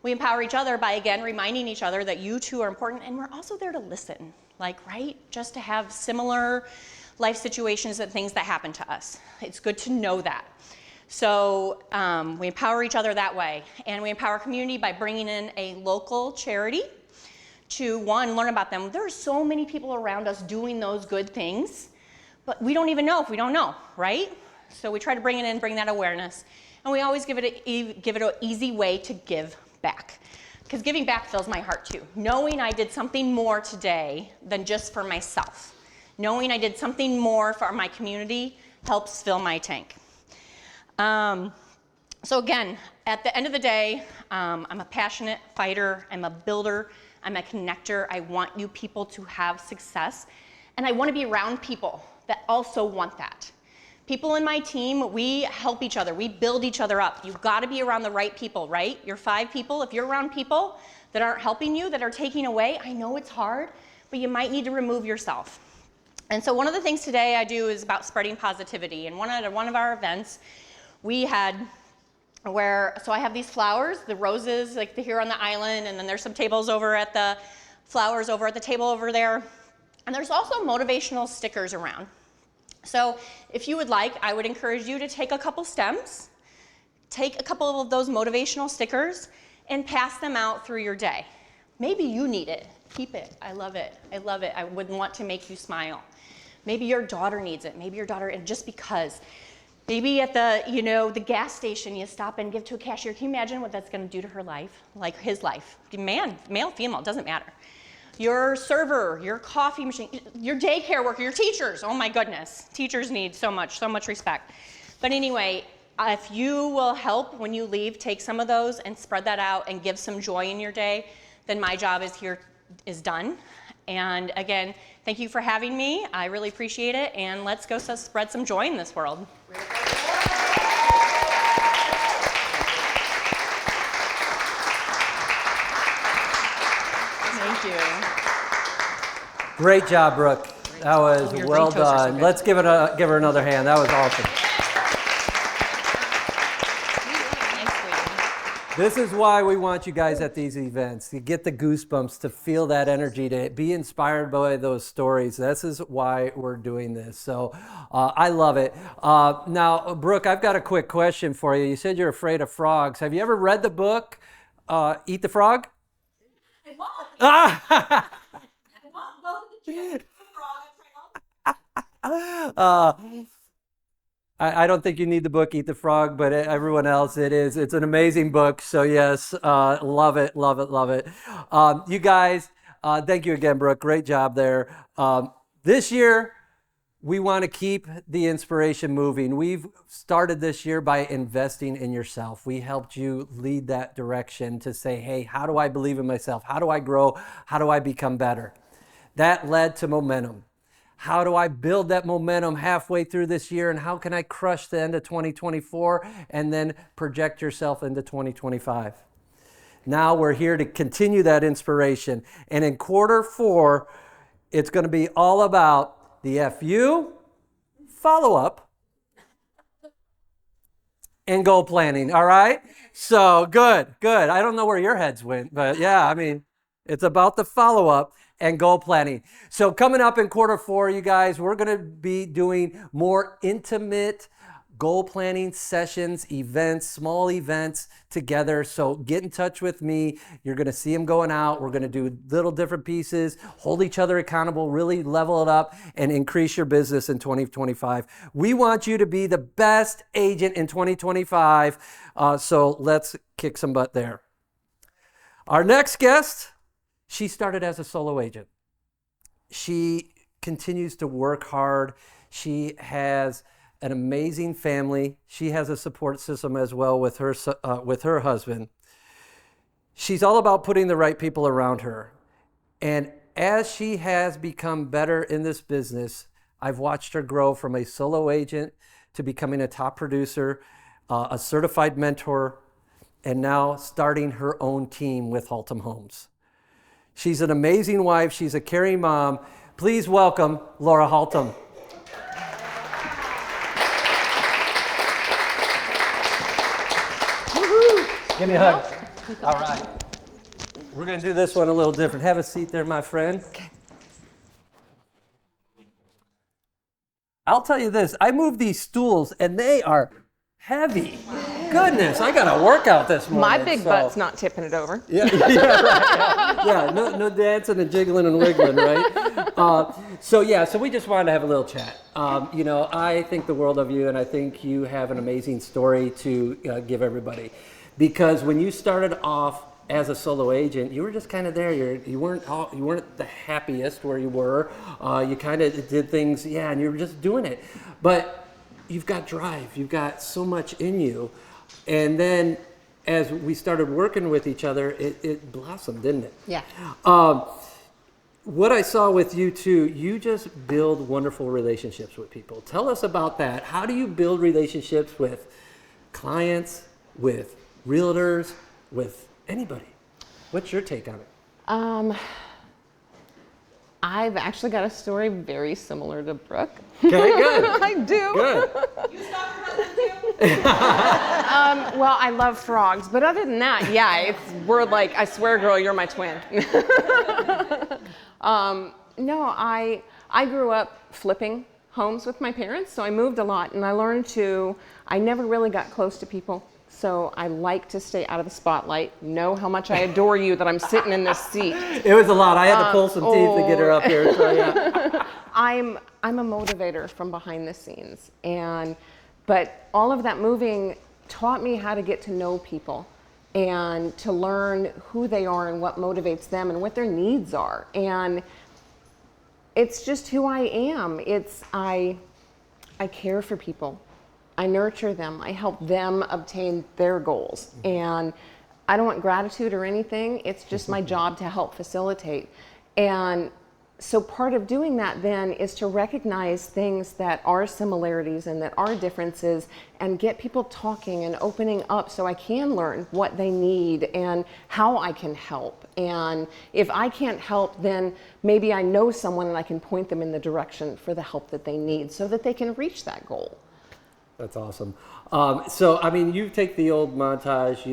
We empower each other by, again, reminding each other that you too are important, and we're also there to listen, like, right? Just to have similar life situations and things that happen to us. It's good to know that. So we empower each other that way, and we empower community by bringing in a local charity to, one, learn about them. There are so many people around us doing those good things, but we don't even know if we don't know, right? So we try to bring it in, bring that awareness, and we always give it an easy way to give back, because giving back fills my heart too. Knowing I did something more today than just for myself, knowing I did something more for my community helps fill my tank. So again, at the end of the day, I'm a passionate fighter, I'm a builder, I'm a connector. I want you people to have success, and I want to be around people that also want that. People in my team, we help each other, we build each other up. You've got to be around the right people, right? You're 5 people. If you're around people that aren't helping you, that are taking away, I know it's hard, but you might need to remove yourself. And so one of the things today I do is about spreading positivity. And one of our events, we had so I have these flowers, the roses, like here on the island, and then there's some tables over at the flowers over at the table over there. And there's also motivational stickers around. So if you would like, I would encourage you to take a couple stems, take a couple of those motivational stickers, and pass them out through your day. Maybe you need it. Keep it. I love it. I love it. I would want to make you smile. Maybe your daughter needs it. Maybe your daughter, and just because. Maybe at the gas station, you stop and give to a cashier. Can you imagine what that's going to do to her life, like his life? Man, male, female, doesn't matter. Your server, your coffee machine, your daycare worker, your teachers. Oh my goodness, teachers need so much respect. But anyway, if you will help when you leave, take some of those and spread that out and give some joy in your day, then my job is done. And again, thank you for having me. I really appreciate it, and let's go spread some joy in this world. Thank you. Great job, Brooke. That was well done. Let's give her another hand. That was awesome. This is why we want you guys at these events, to get the goosebumps, to feel that energy, to be inspired by those stories. This is why we're doing this. So I love it. Now, Brooke, I've got a quick question for you. You said you're afraid of frogs. Have you ever read the book, Eat the Frog? I don't think you need the book, Eat the Frog, but everyone else, it's an amazing book. So yes, love it, love it, love it. You guys, thank you again, Brooke. Great job there. This year, We want to keep the inspiration moving. We've started this year by investing in yourself. We helped you lead that direction to say, hey, how do I believe in myself? How do I grow? How do I become better? That led to momentum. How do I build that momentum halfway through this year, and how can I crush the end of 2024 and then project yourself into 2025? Now we're here to continue that inspiration. And in quarter 4, it's going to be all about the FU, follow-up, and goal planning, all right? So good. I don't know where your heads went, but yeah, I mean, it's about the follow-up and goal planning. So coming up in quarter 4, you guys, we're going to be doing more intimate goal planning sessions, events, small events together. So get in touch with me. You're going to see them going out. We're going to do little different pieces, hold each other accountable, really level it up and increase your business in 2025. We want you to be the best agent in 2025. So let's kick some butt there. Our next guest, she started as a solo agent. She continues to work hard. She has an amazing family. She has a support system as well with her husband. She's all about putting the right people around her. And as she has become better in this business, I've watched her grow from a solo agent to becoming a top producer, a certified mentor, and now starting her own team with Haltom Homes. She's an amazing wife. She's a caring mom. Please welcome Laura Haltom. Give me a hug. All right. We're going to do this one a little different. Have a seat there, my friend. Okay. I'll tell you this. I moved these stools, and they are heavy. Goodness, I got a workout this morning. My big butt's not tipping it over. Yeah, right. Yeah, no dancing and jiggling and wiggling, right? So we just wanted to have a little chat. I think the world of you, and I think you have an amazing story to give everybody. Because when you started off as a solo agent, you were just kind of there. You weren't the happiest where you were. You kind of did things, and you were just doing it. But you've got drive. You've got so much in you. And then as we started working with each other, it blossomed, didn't it? Yeah. What I saw with you too, you just build wonderful relationships with people. Tell us about that. How do you build relationships with clients, with realtors, with anybody? What's your take on it? I've actually got a story very similar to Brooke. Okay, good. I do. Good. You stalk her husband too? Well, I love frogs, but other than that, yeah, we're like, I swear, girl, you're my twin. No, I grew up flipping homes with my parents, so I moved a lot, and I never really got close to people. So I like to stay out of the spotlight. Know how much I adore you that I'm sitting in this seat. It was a lot. I had to pull some teeth to get her up here. So yeah. I'm a motivator from behind the scenes, but all of that moving taught me how to get to know people and to learn who they are and what motivates them and what their needs are. And it's just who I am. I care for people. I nurture them. I help them obtain their goals. And I don't want gratitude or anything. It's just my job to help facilitate. And so part of doing that then is to recognize things that are similarities and that are differences and get people talking and opening up so I can learn what they need and how I can help. And if I can't help, then maybe I know someone and I can point them in the direction for the help that they need so that they can reach that goal. That's awesome. So, I mean, you take the old montage,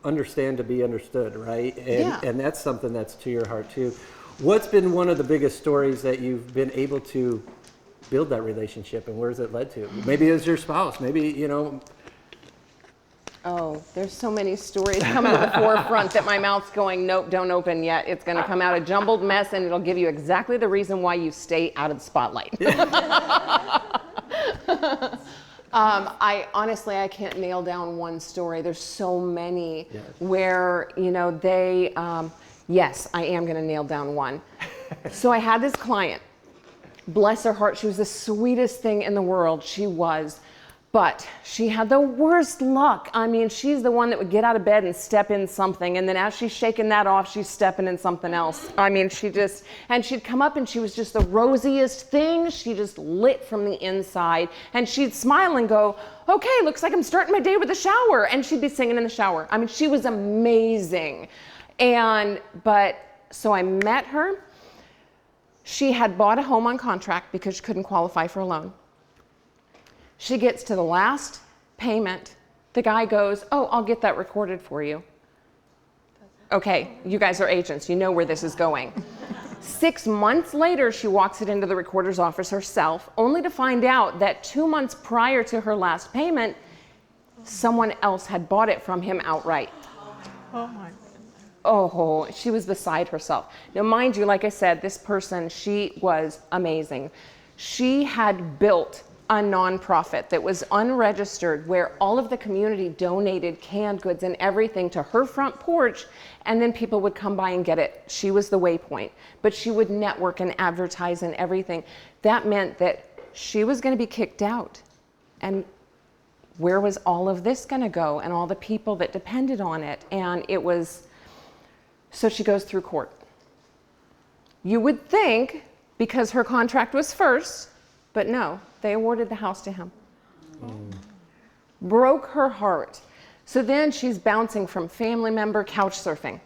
understand to be understood, right? And that's something that's to your heart too. What's been one of the biggest stories that you've been able to build that relationship, and where has it led to? Maybe it's your spouse, maybe, Oh, there's so many stories coming to the forefront that my mouth's going, nope, don't open yet. It's going to come out a jumbled mess, and it'll give you exactly the reason why you stay out of the spotlight. I can't nail down one story. There's so many where, yes, I am going to nail down one. So I had this client, Bless her heart, she was the sweetest thing in the world. She was. But she had the worst luck. I mean, she's the one that would get out of bed and step in something, and then as she's shaking that off, she's stepping in something else. I mean, and she'd come up and she was just the rosiest thing. She just lit from the inside, and she'd smile and go, okay, looks like I'm starting my day with a shower. And she'd be singing in the shower. I mean, she was amazing. So I met her. She had bought a home on contract because she couldn't qualify for a loan. She gets to the last payment. The guy goes, oh, I'll get that recorded for you. Okay, you guys are agents. You know where this is going. 6 months later, she walks it into the recorder's office herself, only to find out that 2 months prior to her last payment, someone else had bought it from him outright. Oh my goodness. Oh, she was beside herself. Now, mind you, like I said, this person, she was amazing. She had built a nonprofit that was unregistered where all of the community donated canned goods and everything to her front porch, and then people would come by and get it. She was the waypoint, but she would network and advertise and everything. That meant that she was going to be kicked out. And where was all of this going to go, and all the people that depended on it? And it was, so she goes through court. You would think, because her contract was first, but no, they awarded the house to him. Broke her heart. So then she's bouncing from family member couch surfing.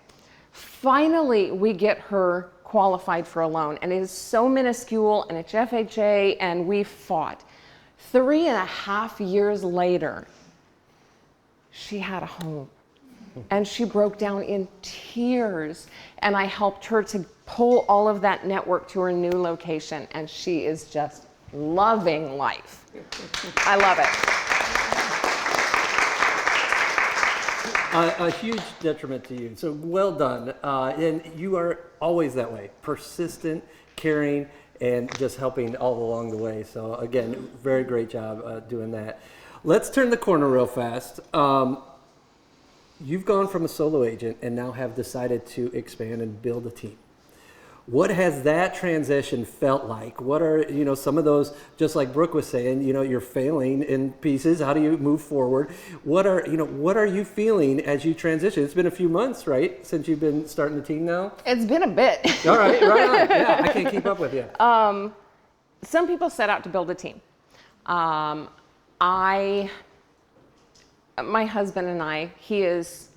Finally, we get her qualified for a loan, and it is so minuscule, and it's FHA, and we fought. 3.5 years later, she had a home, and she broke down in tears, and I helped her to pull all of that network to her new location, and she is just loving life. I love it. A huge detriment to you. So well done. And you are always that way, persistent, caring, and just helping all along the way. So again, very great job doing that. Let's turn the corner real fast. You've gone from a solo agent and now have decided to expand and build a team. What has that transition felt like? What are, some of those, just like Brooke was saying, you're failing in pieces. How do you move forward? What are you feeling as you transition? It's been a few months, right, since you've been starting the team now? It's been a bit. All right, right on. Yeah, I can't keep up with you. Some people set out to build a team. My husband and I, he is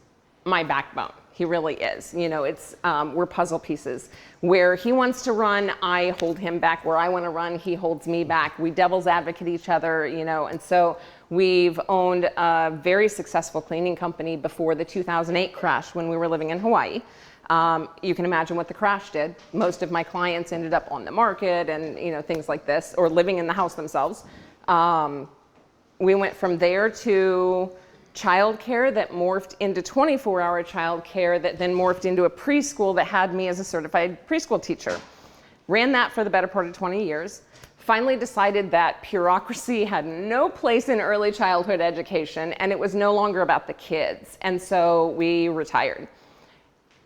my backbone. He really is. We're puzzle pieces. Where he wants to run, I hold him back. Where I want to run, he holds me back. We devil's advocate each other, and so we've owned a very successful cleaning company before the 2008 crash when we were living in Hawaii. You can imagine what the crash did. Most of my clients ended up on the market and, things like this, or living in the house themselves. We went from there to childcare that morphed into 24-hour childcare that then morphed into a preschool that had me as a certified preschool teacher. Ran that for the better part of 20 years. Finally decided that bureaucracy had no place in early childhood education, and it was no longer about the kids. And so we retired.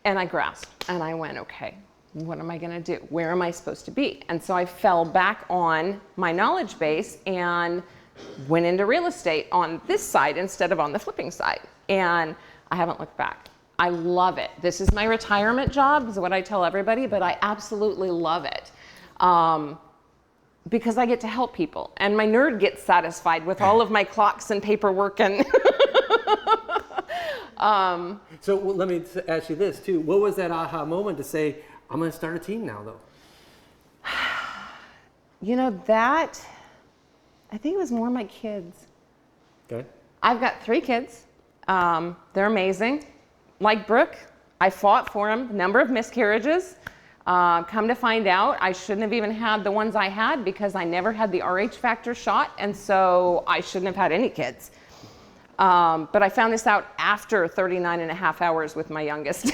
And I grasped and I went, okay, what am I going to do? Where am I supposed to be? And so I fell back on my knowledge base and went into real estate on this side instead of on the flipping side. And I haven't looked back. I love it. This is my retirement job, is what I tell everybody, but I absolutely love it. Because I get to help people. And my nerd gets satisfied with all of my clocks and paperwork and So let me ask you this too. What was that aha moment to say, I'm going to start a team now though? That, I think it was more my kids. Okay. I've got 3 kids. They're amazing. Like Brooke, I fought for them, number of miscarriages. Come to find out, I shouldn't have even had the ones I had because I never had the RH factor shot, and so I shouldn't have had any kids. But I found this out after 39 and a half hours with my youngest.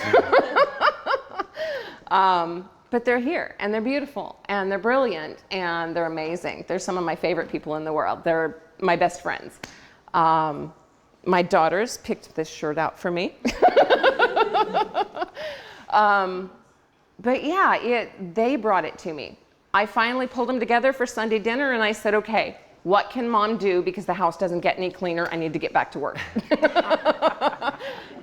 But they're here, and they're beautiful, and they're brilliant, and they're amazing. They're some of my favorite people in the world. They're my best friends. My daughters picked this shirt out for me. But yeah, they brought it to me. I finally pulled them together for Sunday dinner and I said, okay, what can mom do because the house doesn't get any cleaner? I need to get back to work.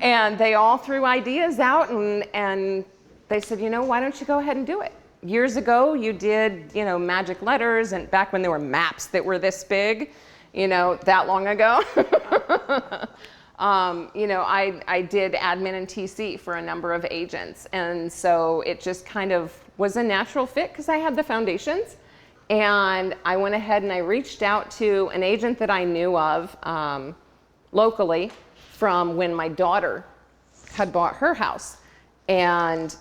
And they all threw ideas out and they said, you know, why don't you go ahead and do it? Years ago, you did, you know, magic letters, and back when there were maps that were this big, you know, that long ago. You know, I did admin and TC for a number of agents. And so it just kind of was a natural fit because I had the foundations. And I went ahead and I reached out to an agent that I knew of locally from when my daughter had bought her house. And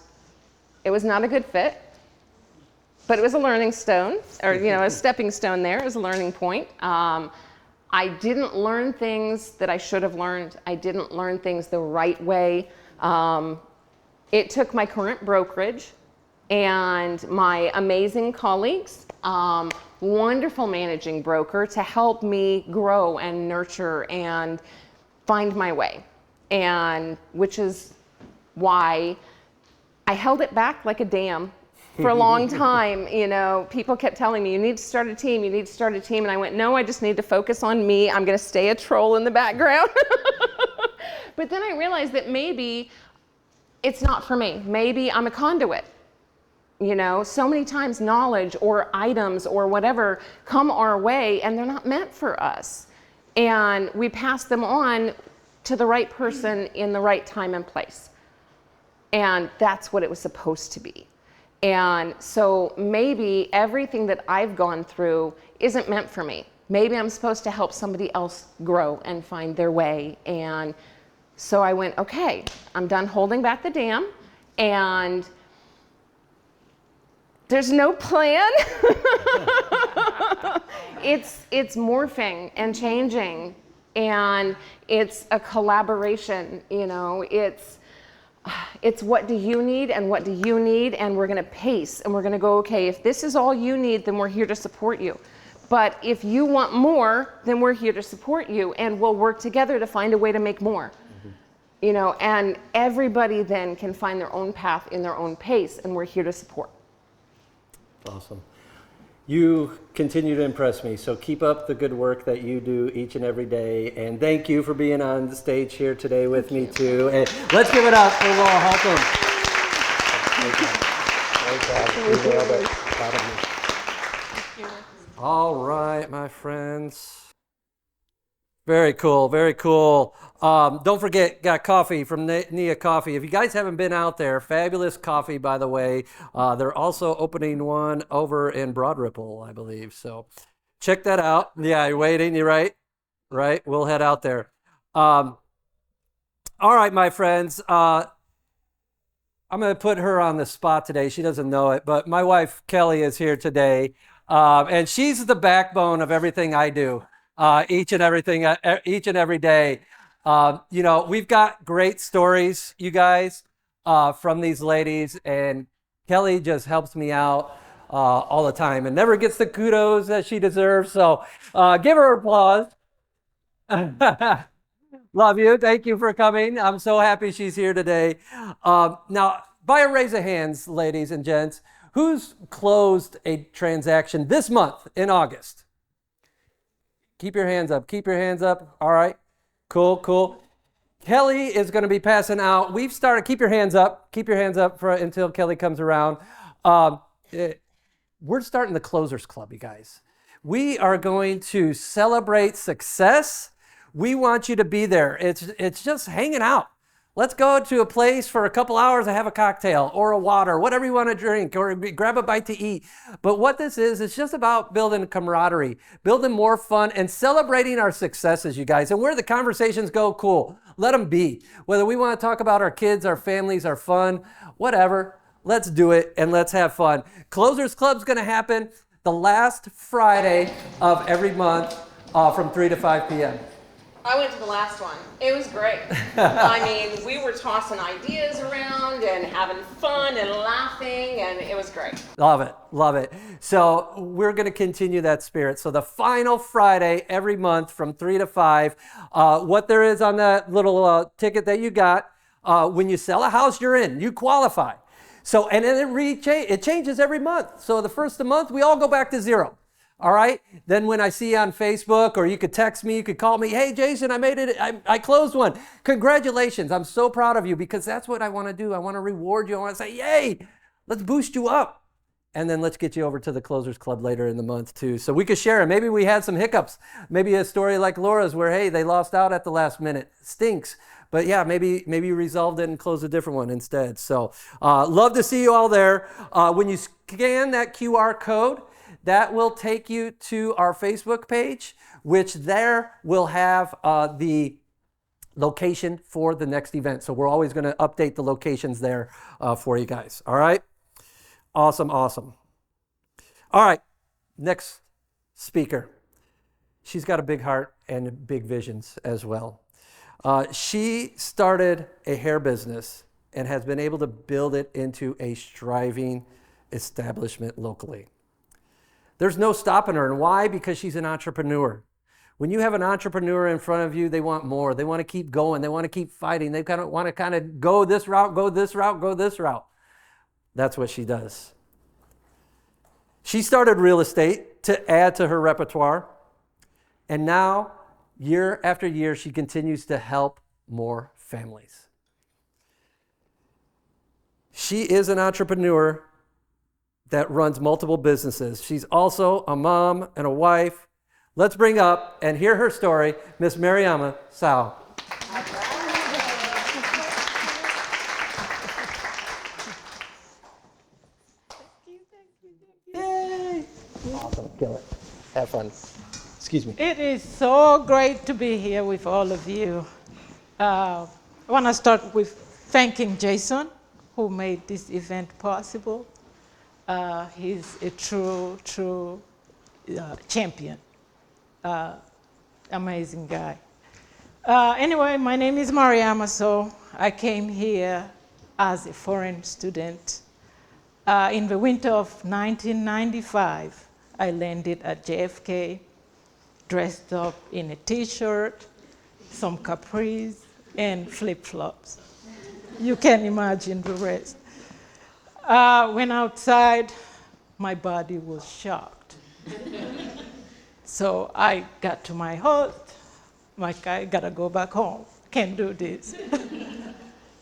it was not a good fit, but it was a learning stone, or, you know, a stepping stone there. It was a learning point. I didn't learn things that I should have learned. I didn't learn things the right way. It took my current brokerage and my amazing colleagues, wonderful managing broker, to help me grow and nurture and find my way. And which is why I held it back like a dam for a long time. You know, people kept telling me, you need to start a team, you need to start a team. And I went, no, I just need to focus on me. I'm going to stay a troll in the background. But then I realized that maybe it's not for me. Maybe I'm a conduit. You know, so many times knowledge or items or whatever come our way and they're not meant for us. And we pass them on to the right person in the right time and place. And that's what it was supposed to be. And so maybe everything that I've gone through isn't meant for me. Maybe I'm supposed to help somebody else grow and find their way. And so I went, okay, I'm done holding back the dam, and there's no plan. It's morphing and changing, and it's a collaboration, you know. It's what do you need and what do you need, and we're going to pace and we're going to go, okay, if this is all you need, then we're here to support you. But if you want more, then we're here to support you, and we'll work together to find a way to make more. Mm-hmm. You know, and everybody then can find their own path in their own pace, and we're here to support. Awesome. You continue to impress me, so keep up the good work that you do each and every day, and thank you for being on the stage here today with me too. And let's give it up for Laura Holcomb. All right, my friends. Very cool, very cool. Don't forget, got coffee from Nia Coffee. If you guys haven't been out there, fabulous coffee, by the way. They're also opening one over in Broad Ripple, I believe. So check that out. Yeah, you're waiting, you're right. Right, we'll head out there. All right, my friends. I'm going to put her on the spot today. She doesn't know it, but my wife, Kelly, is here today. And she's the backbone of everything I do. Each and every day. You know, we've got great stories, you guys, from these ladies, and Kelly just helps me out all the time and never gets the kudos that she deserves. So give her applause. Love you. Thank you for coming. I'm so happy she's here today. Now, by a raise of hands, ladies and gents, who's closed a transaction this month in August? Keep your hands up. Keep your hands up. All right. Cool, cool. Kelly is going to be passing out. We've started. Keep your hands up. Keep your hands up until Kelly comes around. We're starting the Closers Club, you guys. We are going to celebrate success. We want you to be there. It's just hanging out. Let's go to a place for a couple hours and have a cocktail or a water, whatever you want to drink, or grab a bite to eat. But what this is, it's just about building camaraderie, building more fun, and celebrating our successes, you guys. And where the conversations go, cool. Let them be. Whether we want to talk about our kids, our families, our fun, whatever, let's do it and let's have fun. Closers Club's going to happen the last Friday of every month from 3 to 5 p.m. I went to the last one. It was great. I mean, we were tossing ideas around and having fun and laughing, and it was great. Love it. Love it. So we're going to continue that spirit. So the final Friday every month from 3 to 5, what there is on that little ticket that you got, when you sell a house, you're in. You qualify. So, and then it changes every month. So the first of the month, we all go back to zero. All right. Then when I see you on Facebook, or you could text me, you could call me, hey, Jason, I made it. I closed one. Congratulations. I'm so proud of you, because that's what I want to do. I want to reward you. I want to say, yay, let's boost you up. And then let's get you over to the Closers Club later in the month too. So we could share it. Maybe we had some hiccups. Maybe a story like Laura's where, hey, they lost out at the last minute. Stinks. But yeah, maybe you resolved it and closed a different one instead. So love to see you all there. When you scan that QR code, that will take you to our Facebook page, which there will have the location for the next event. So we're always going to update the locations there for you guys. All right? Awesome, awesome. All right, next speaker. She's got a big heart and big visions as well. She started a hair business and has been able to build it into a thriving establishment locally. There's no stopping her. And why? Because she's an entrepreneur. When you have an entrepreneur in front of you, they want more. They want to keep going. They want to keep fighting. They want to go this route, go this route, go this route. That's what she does. She started real estate to add to her repertoire. And now, year after year, she continues to help more families. She is an entrepreneur that runs multiple businesses. She's also a mom and a wife. Let's bring up and hear her story, Miss Mariama Sao. Awesome, kill it. Have fun. Excuse me. It is so great to be here with all of you. I want to start with thanking Jason, who made this event possible. He's a true champion. Amazing guy. Anyway, my name is Mariama, so I came here as a foreign student. In the winter of 1995, I landed at JFK, dressed up in a t-shirt, some capris, and flip-flops. You can imagine the rest. Went outside, my body was shocked. So I got to my host, like, I gotta go back home, can't do this.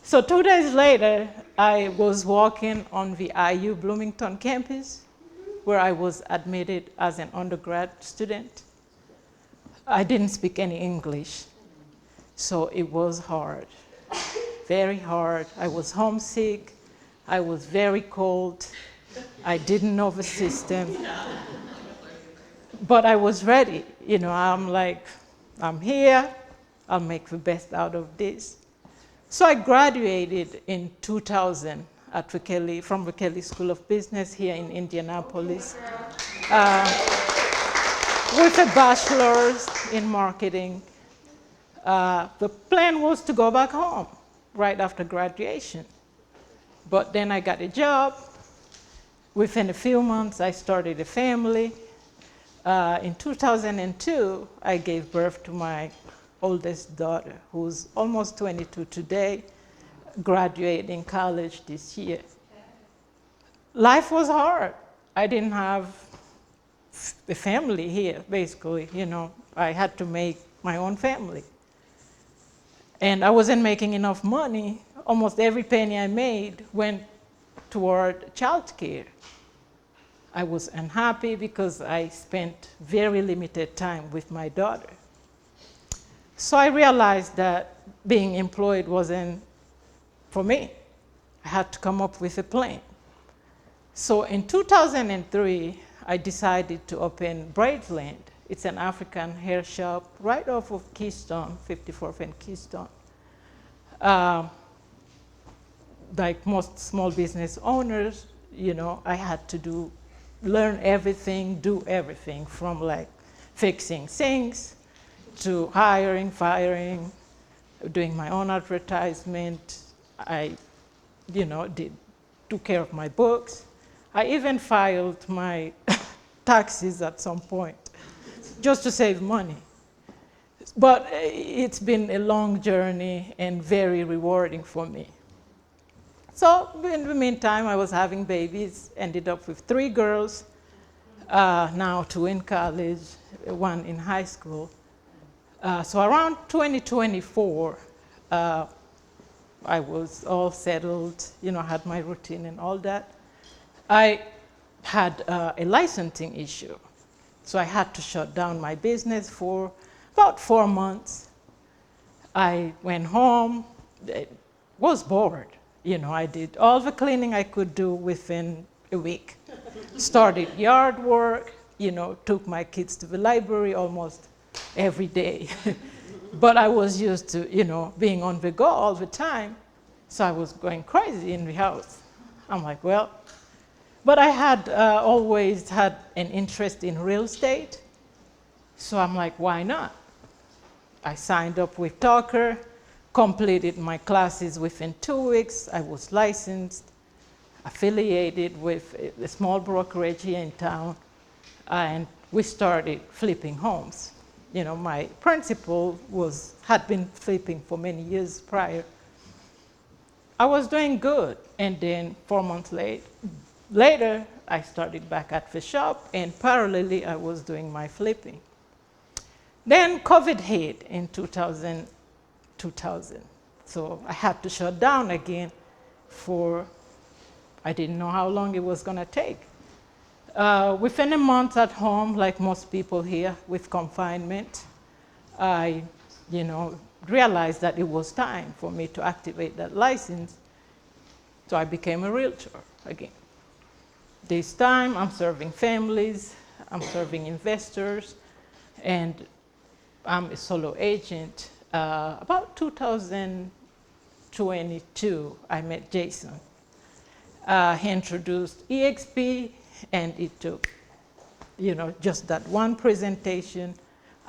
So 2 days later, I was walking on the IU Bloomington campus, where I was admitted as an undergrad student. I didn't speak any English, so it was hard, very hard. I was homesick, I was very cold, I didn't know the system, but I was ready. You know, I'm like, I'm here, I'll make the best out of this. So I graduated in 2000 at from the Kelly School of Business here in Indianapolis with a bachelor's in marketing. The plan was to go back home right after graduation. But then I got a job. Within a few months, I started a family. In 2002, I gave birth to my oldest daughter, who's almost 22 today, graduating college this year. Life was hard. I didn't have a family here, basically. You know, I had to make my own family. And I wasn't making enough money. Almost every penny I made went toward childcare. I was unhappy because I spent very limited time with my daughter. So I realized that being employed wasn't for me. I had to come up with a plan. So in 2003, I decided to open Braidland. It's an African hair shop right off of Keystone, 54th and Keystone. Like most small business owners, you know, I had to learn everything, do everything, from like fixing sinks to hiring, firing, doing my own advertisement. I, took care of my books. I even filed my taxes at some point just to save money. But it's been a long journey and very rewarding for me. So in the meantime, I was having babies, ended up with 3 girls, now 2 in college, 1 in high school. So around 2024, I was all settled, had my routine and all that. I had a licensing issue. So I had to shut down my business for about 4 months. I went home, was bored. I did all the cleaning I could do within a week. Started yard work, took my kids to the library almost every day. But I was used to, being on the go all the time. So I was going crazy in the house. I'm like, well, but I had always had an interest in real estate. So I'm like, why not? I signed up with Talker, completed my classes within 2 weeks. I was licensed, affiliated with a small brokerage here in town, and we started flipping homes. My principal had been flipping for many years prior. I was doing good, and then 4 months later, I started back at the shop, and parallelly, I was doing my flipping. Then COVID hit in 2000. So I had to shut down again I didn't know how long it was going to take. Within a month at home, like most people here with confinement, I, realized that it was time for me to activate that license. So I became a realtor again. This time, I'm serving families, I'm serving investors, and I'm a solo agent. About 2022, I met Jason. He introduced EXP, and it took, just that one presentation.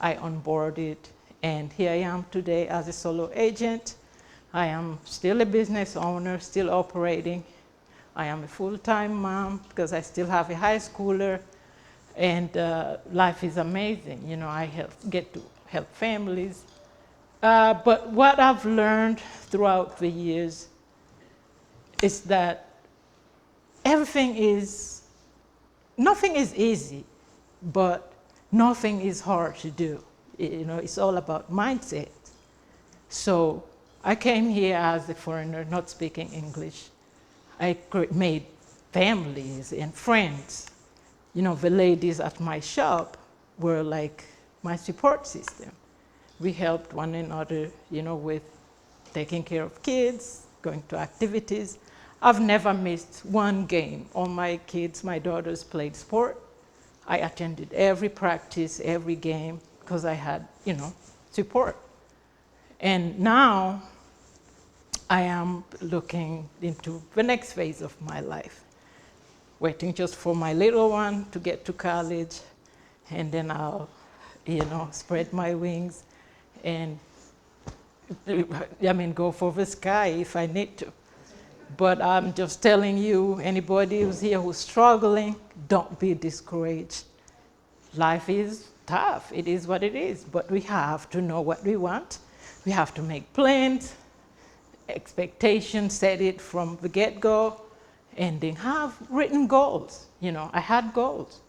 I onboarded, and here I am today as a solo agent. I am still a business owner, still operating. I am a full-time mom because I still have a high schooler, and life is amazing. I get to help families. But what I've learned throughout the years is that nothing is easy, but nothing is hard to do. It's all about mindset. So I came here as a foreigner, not speaking English. I made families and friends. The ladies at my shop were like my support system. We helped one another, with taking care of kids, going to activities. I've never missed one game. All my kids, my daughters played sport. I attended every practice, every game, because I had, support. And now I am looking into the next phase of my life, waiting just for my little one to get to college, and then I'll, spread my wings and go for the sky if I need to. But I'm just telling you, anybody who's here who's struggling, don't be discouraged. Life is tough. It is what it is. But we have to know what we want. We have to make plans, expectations, set it from the get-go, and then have written goals. I had goals.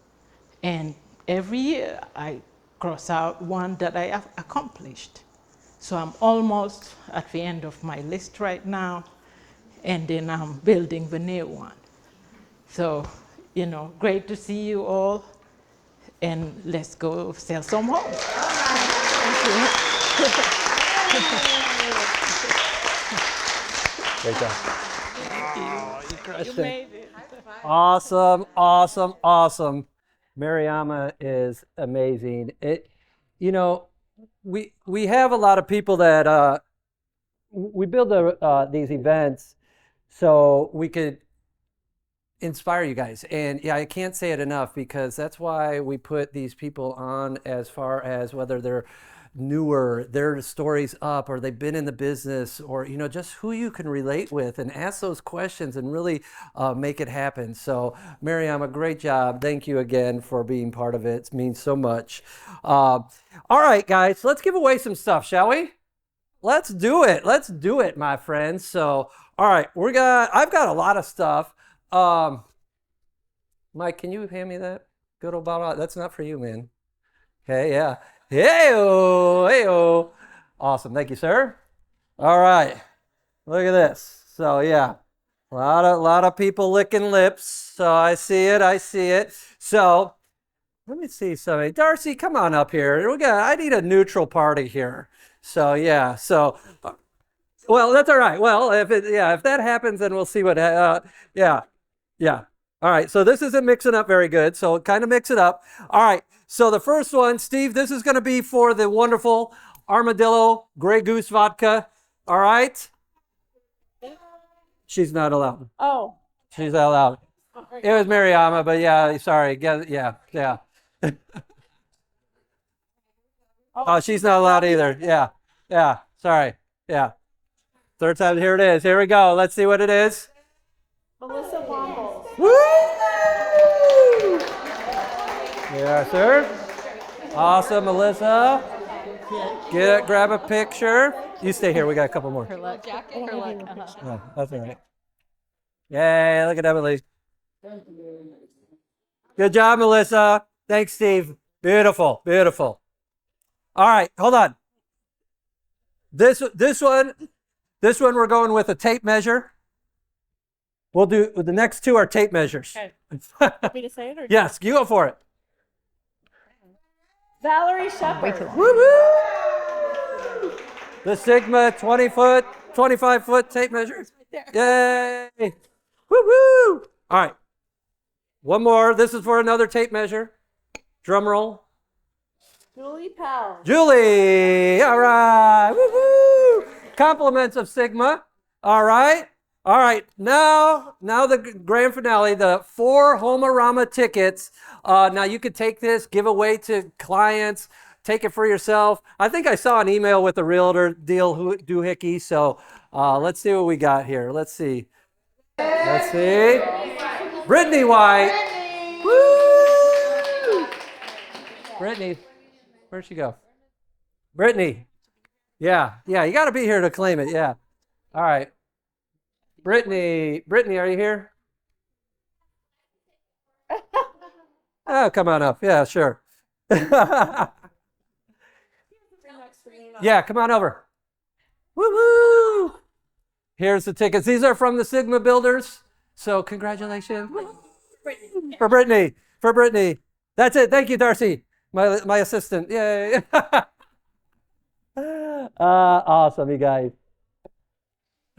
And every year I cross out one that I have accomplished. So I'm almost at the end of my list right now, and then I'm building the new one. So, great to see you all, and let's go sell some homes. Thank you. Great job. You made it. Awesome, awesome, awesome. Mariama is amazing. We have a lot of people that we build these events so we could inspire you guys. And yeah, I can't say it enough, because that's why we put these people on, as far as whether they're newer, their stories up, or they've been in the business, or just who you can relate with, and ask those questions and really make it happen. So Mariama, great job. Thank you again for being part of it. It means so much. All right, guys, let's give away some stuff, shall we? Let's do it. Let's do it, my friends. So, all right, I've got a lot of stuff. Mike, can you hand me that good old bottle? That's not for you, man. Okay, yeah. Hey-oh, hey-oh. Awesome. Thank you, sir. All right. Look at this. So, yeah. A lot of people licking lips. So I see it. I see it. So let me see something. Darcy, come on up here. I need a neutral party here. So yeah. So, well, that's all right. Well, if that happens, then we'll see what. Yeah. All right. So this isn't mixing up very good. So kind of mix it up. All right. So the first one, Steve, this is going to be for the wonderful Armadillo Grey Goose vodka. All right. She's not allowed. Oh. She's not allowed. It was Mariama, but yeah, sorry. Yeah. Oh, she's not allowed either. Yeah. Sorry. Yeah. Third time. Here it is. Here we go. Let's see what it is. Melissa Wombles. Woo! Yeah, sir. Awesome, Melissa. Grab a picture. You stay here. We got a couple more. Her luck. Her luck. Oh, that's all right. Yay, look at Emily. Good job, Melissa. Thanks, Steve. Beautiful. All right, hold on. This one we're going with a tape measure. We'll do the next two are tape measures. Okay. Want me to say it? Or Yes, you go for it. Valerie Shepard. Woo-hoo! The Sigma 20-foot, 25-foot tape measure. Yay! Woo-hoo! All right. One more. This is for another tape measure. Drum roll. Julie Powell. Julie! All right. Woo-hoo! Compliments of Sigma. All right. Now the grand finale, the 4 Homerama tickets. Now you could take this, give away to clients, take it for yourself. I think I saw an email with a realtor deal doohickey. So let's see what we got here. Let's see. Brittany White. Woo! Brittany, where'd she go? Brittany. Yeah, you got to be here to claim it. Yeah. All right. Brittany, are you here? Oh, come on up. Yeah, sure. Yeah, come on over. Woo-hoo! Here's the tickets. These are from the Sigma Builders. So congratulations. For Brittany. That's it. Thank you, Darcy, my assistant. Yay. Awesome, you guys.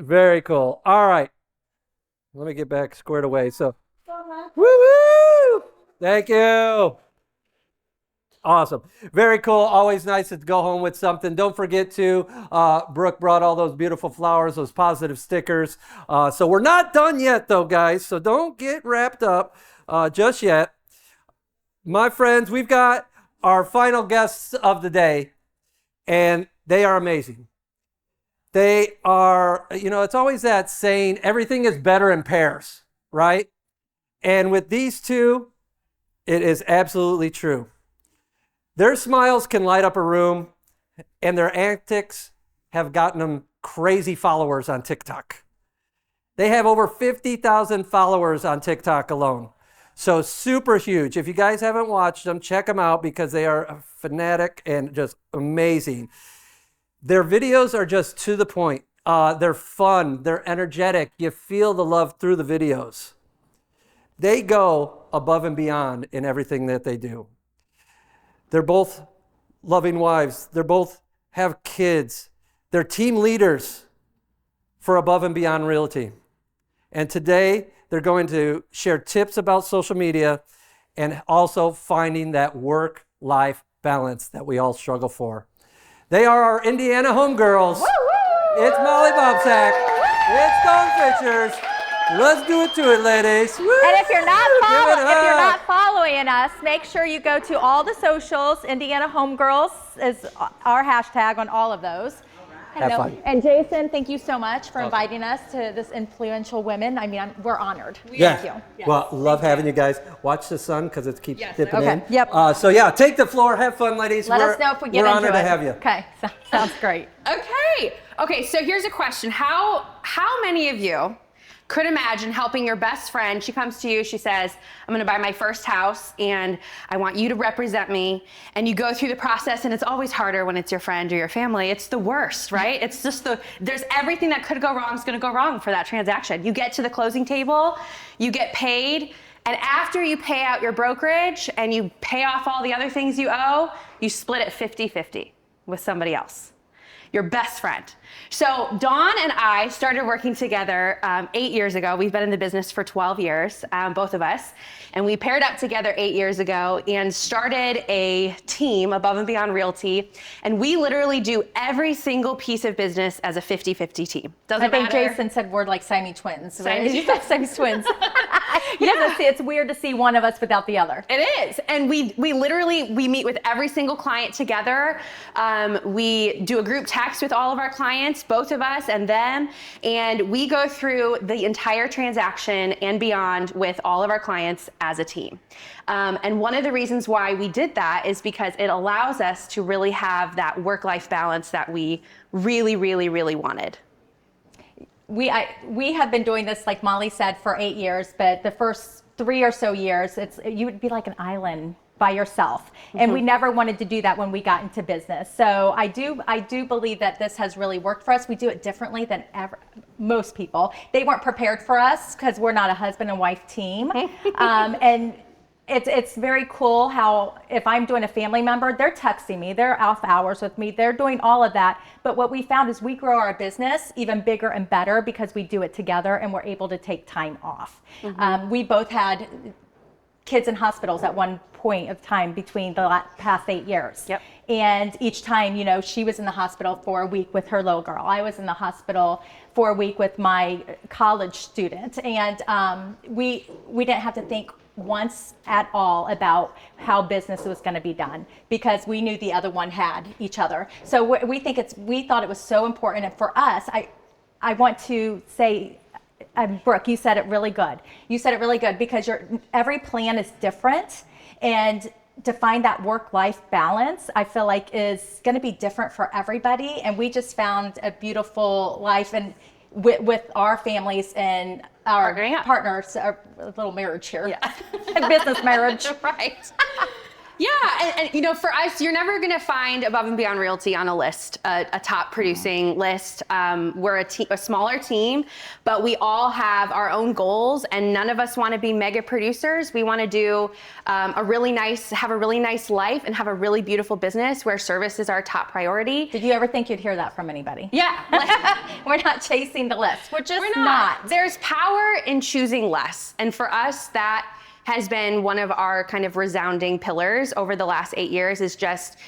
Very cool. All right. Let me get back squared away. So, woo-hoo! Thank you. Awesome. Very cool. Always nice to go home with something. Don't forget to, Brooke brought all those beautiful flowers, those positive stickers. So we're not done yet, though, guys. So don't get wrapped up just yet. My friends, we've got our final guests of the day, and they are amazing. They are, it's always that saying, everything is better in pairs, right? And with these two, it is absolutely true. Their smiles can light up a room, and their antics have gotten them crazy followers on TikTok. They have over 50,000 followers on TikTok alone. So super huge. If you guys haven't watched them, check them out because they are fanatic and just amazing. Their videos are just to the point. They're fun. They're energetic. You feel the love through the videos. They go above and beyond in everything that they do. They're both loving wives. They both have kids. They're team leaders for Above and Beyond Realty. And today, they're going to share tips about social media and also finding that work-life balance that we all struggle for. They are our Indiana homegirls. It's Molly Bobsack. It's Dawn Fishers. Let's do it to it, ladies. Woo! And if you're not following us, make sure you go to all the socials. Indiana Homegirls is our hashtag on all of those. Have Hello. fun. And Jason, thank you so much for inviting us to this influential women. I mean, we're honored. Yeah. Thank you. Well, love having you guys. Watch the sun because it keeps dipping Okay. in. Yep. So yeah, take the floor. Have fun, ladies. Let us know if we get We're into honored to it. have you. Okay. Sounds great. Okay, so here's a question. How many of you could imagine helping your best friend? She comes to you, she says, I'm gonna buy my first house and I want you to represent me. And you go through the process, and it's always harder when it's your friend or your family. It's the worst, right? It's just there's everything that could go wrong is gonna go wrong for that transaction. You get to the closing table, you get paid, and after you pay out your brokerage and you pay off all the other things you owe, you split it 50-50 with somebody else, your best friend. So Dawn and I started working together 8 years ago. We've been in the business for 12 years, both of us. And we paired up together 8 years ago and started a team, Above and Beyond Realty. And we literally do every single piece of business as a 50-50 team. I think Jason said we're like Siamese twins. Right? You said Siamese twins. Yeah. It's weird to see one of us without the other. It is. And we literally meet with every single client together. We do a group text with all of our clients, both of us and them, and we go through the entire transaction and beyond with all of our clients as a team. And one of the reasons why we did that is because it allows us to really have that work-life balance that we really, really, really wanted. We have been doing this, like Molly said, for 8 years, but the first 3 or so years, you would be like an island by yourself. And we never wanted to do that when we got into business. So I do believe that this has really worked for us. We do it differently than most people. They weren't prepared for us because we're not a husband and wife team. And it's very cool how if I'm doing a family member, they're texting me, they're off hours with me, they're doing all of that. But what we found is we grow our business even bigger and better because we do it together and we're able to take time off. We both had kids in hospitals at one point of time between the past 8 years. Yep. And each time, she was in the hospital for a week with her little girl. I was in the hospital for a week with my college student. And we didn't have to think once at all about how business was going to be done because we knew the other one had each other. So we thought it was so important. And for us, I want to say, Brooke, you said it really good. You said it really good because every plan is different, and to find that work-life balance, I feel like is going to be different for everybody. And we just found a beautiful life and with our families and our partners, our little marriage here, business marriage, right? Yeah, and for us, you're never gonna find Above and Beyond Realty on a list, a top producing list. We're a smaller team, but we all have our own goals, and none of us want to be mega producers. We want to do have a really nice life and have a really beautiful business where service is our top priority. Did you ever think you'd hear that from anybody? Yeah, we're not chasing the list. We're just not. There's power in choosing less, and for us, that has been one of our kind of resounding pillars over the last 8 years is just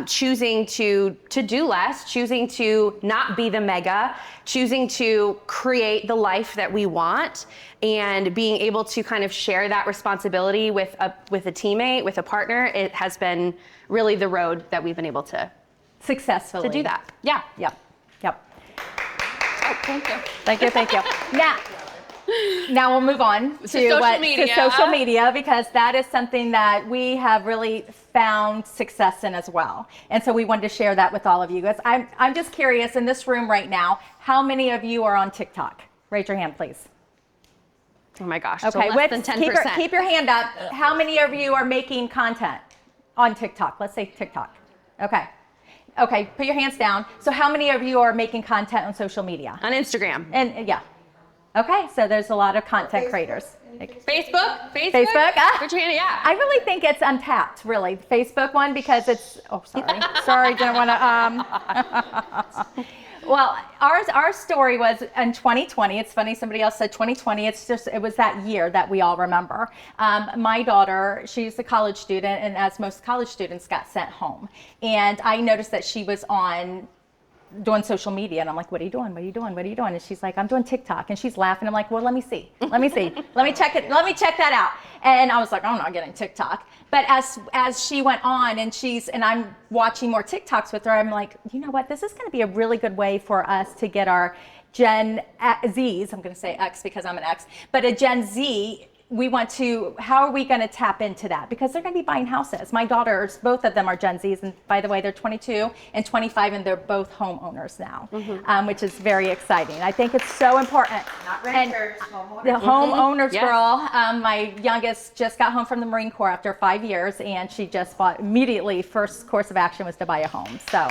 choosing to do less, choosing to not be the mega, choosing to create the life that we want, and being able to kind of share that responsibility with a teammate, with a partner. It has been really the road that we've been able to successfully do that. Yeah. Yep. Oh, thank you. Thank you. Now we'll move on to social media because that is something that we have really found success in as well. And so we wanted to share that with all of you guys. I'm just curious, in this room right now, how many of you are on TikTok? Raise your hand, please. Oh my gosh, okay, so less than 10%. Keep your hand up. How many of you are making content on TikTok? Let's say TikTok. Okay, put your hands down. So how many of you are making content on social media? On Instagram. And yeah. Okay, so there's a lot of content creators. Facebook? Put your hand, yeah. I really think it's untapped, really, the Facebook one, because it's, sorry, didn't want to, well, our story was in 2020. It's funny, somebody else said 2020. It was that year that we all remember. My daughter, she's a college student, and as most college students, got sent home. And I noticed that she was on doing social media. And I'm like, what are you doing? What are you doing? What are you doing? And she's like, I'm doing TikTok. And she's laughing. I'm like, well, let me see. Let me see. Let me check it. Let me check that out. And I was like, I'm not getting TikTok. But as she went on and I'm watching more TikToks with her, I'm like, you know what? This is going to be a really good way for us to get our Gen Zs, I'm going to say X because I'm an X, but a Gen Z, how are we going to tap into that? Because they're going to be buying houses. My daughters, both of them are Gen Zs, and by the way, they're 22 and 25, and they're both homeowners now, which is very exciting. I think it's so important. Not renters, homeowners. The homeowners Yes. girl, my youngest just got home from the Marine Corps after 5 years, and she just bought immediately, first course of action was to buy a home, so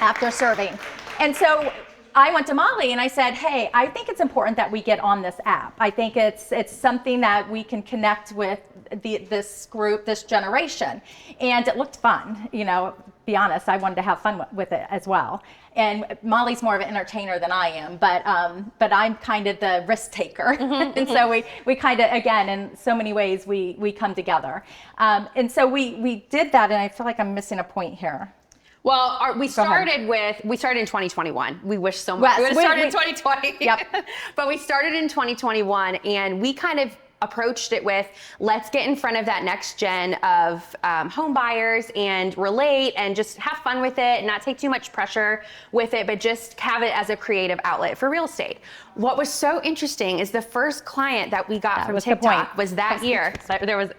after serving. And so I went to Molly and I said, hey, I think it's important that we get on this app. I think it's something that we can connect with this group, this generation. And it looked fun, be honest, I wanted to have fun with it as well. And Molly's more of an entertainer than I am, but I'm kind of the risk taker. And so we kind of, again, in so many ways, we come together. And so we did that, and I feel like I'm missing a point here. Well, we started in 2021. We wish so much. Yes, we would have started in 2020. Yep. But we started in 2021, and we kind of approached it with, let's get in front of that next gen of home buyers and relate and just have fun with it and not take too much pressure with it, but just have it as a creative outlet for real estate. What was so interesting is the first client that we got from TikTok was that year. There was.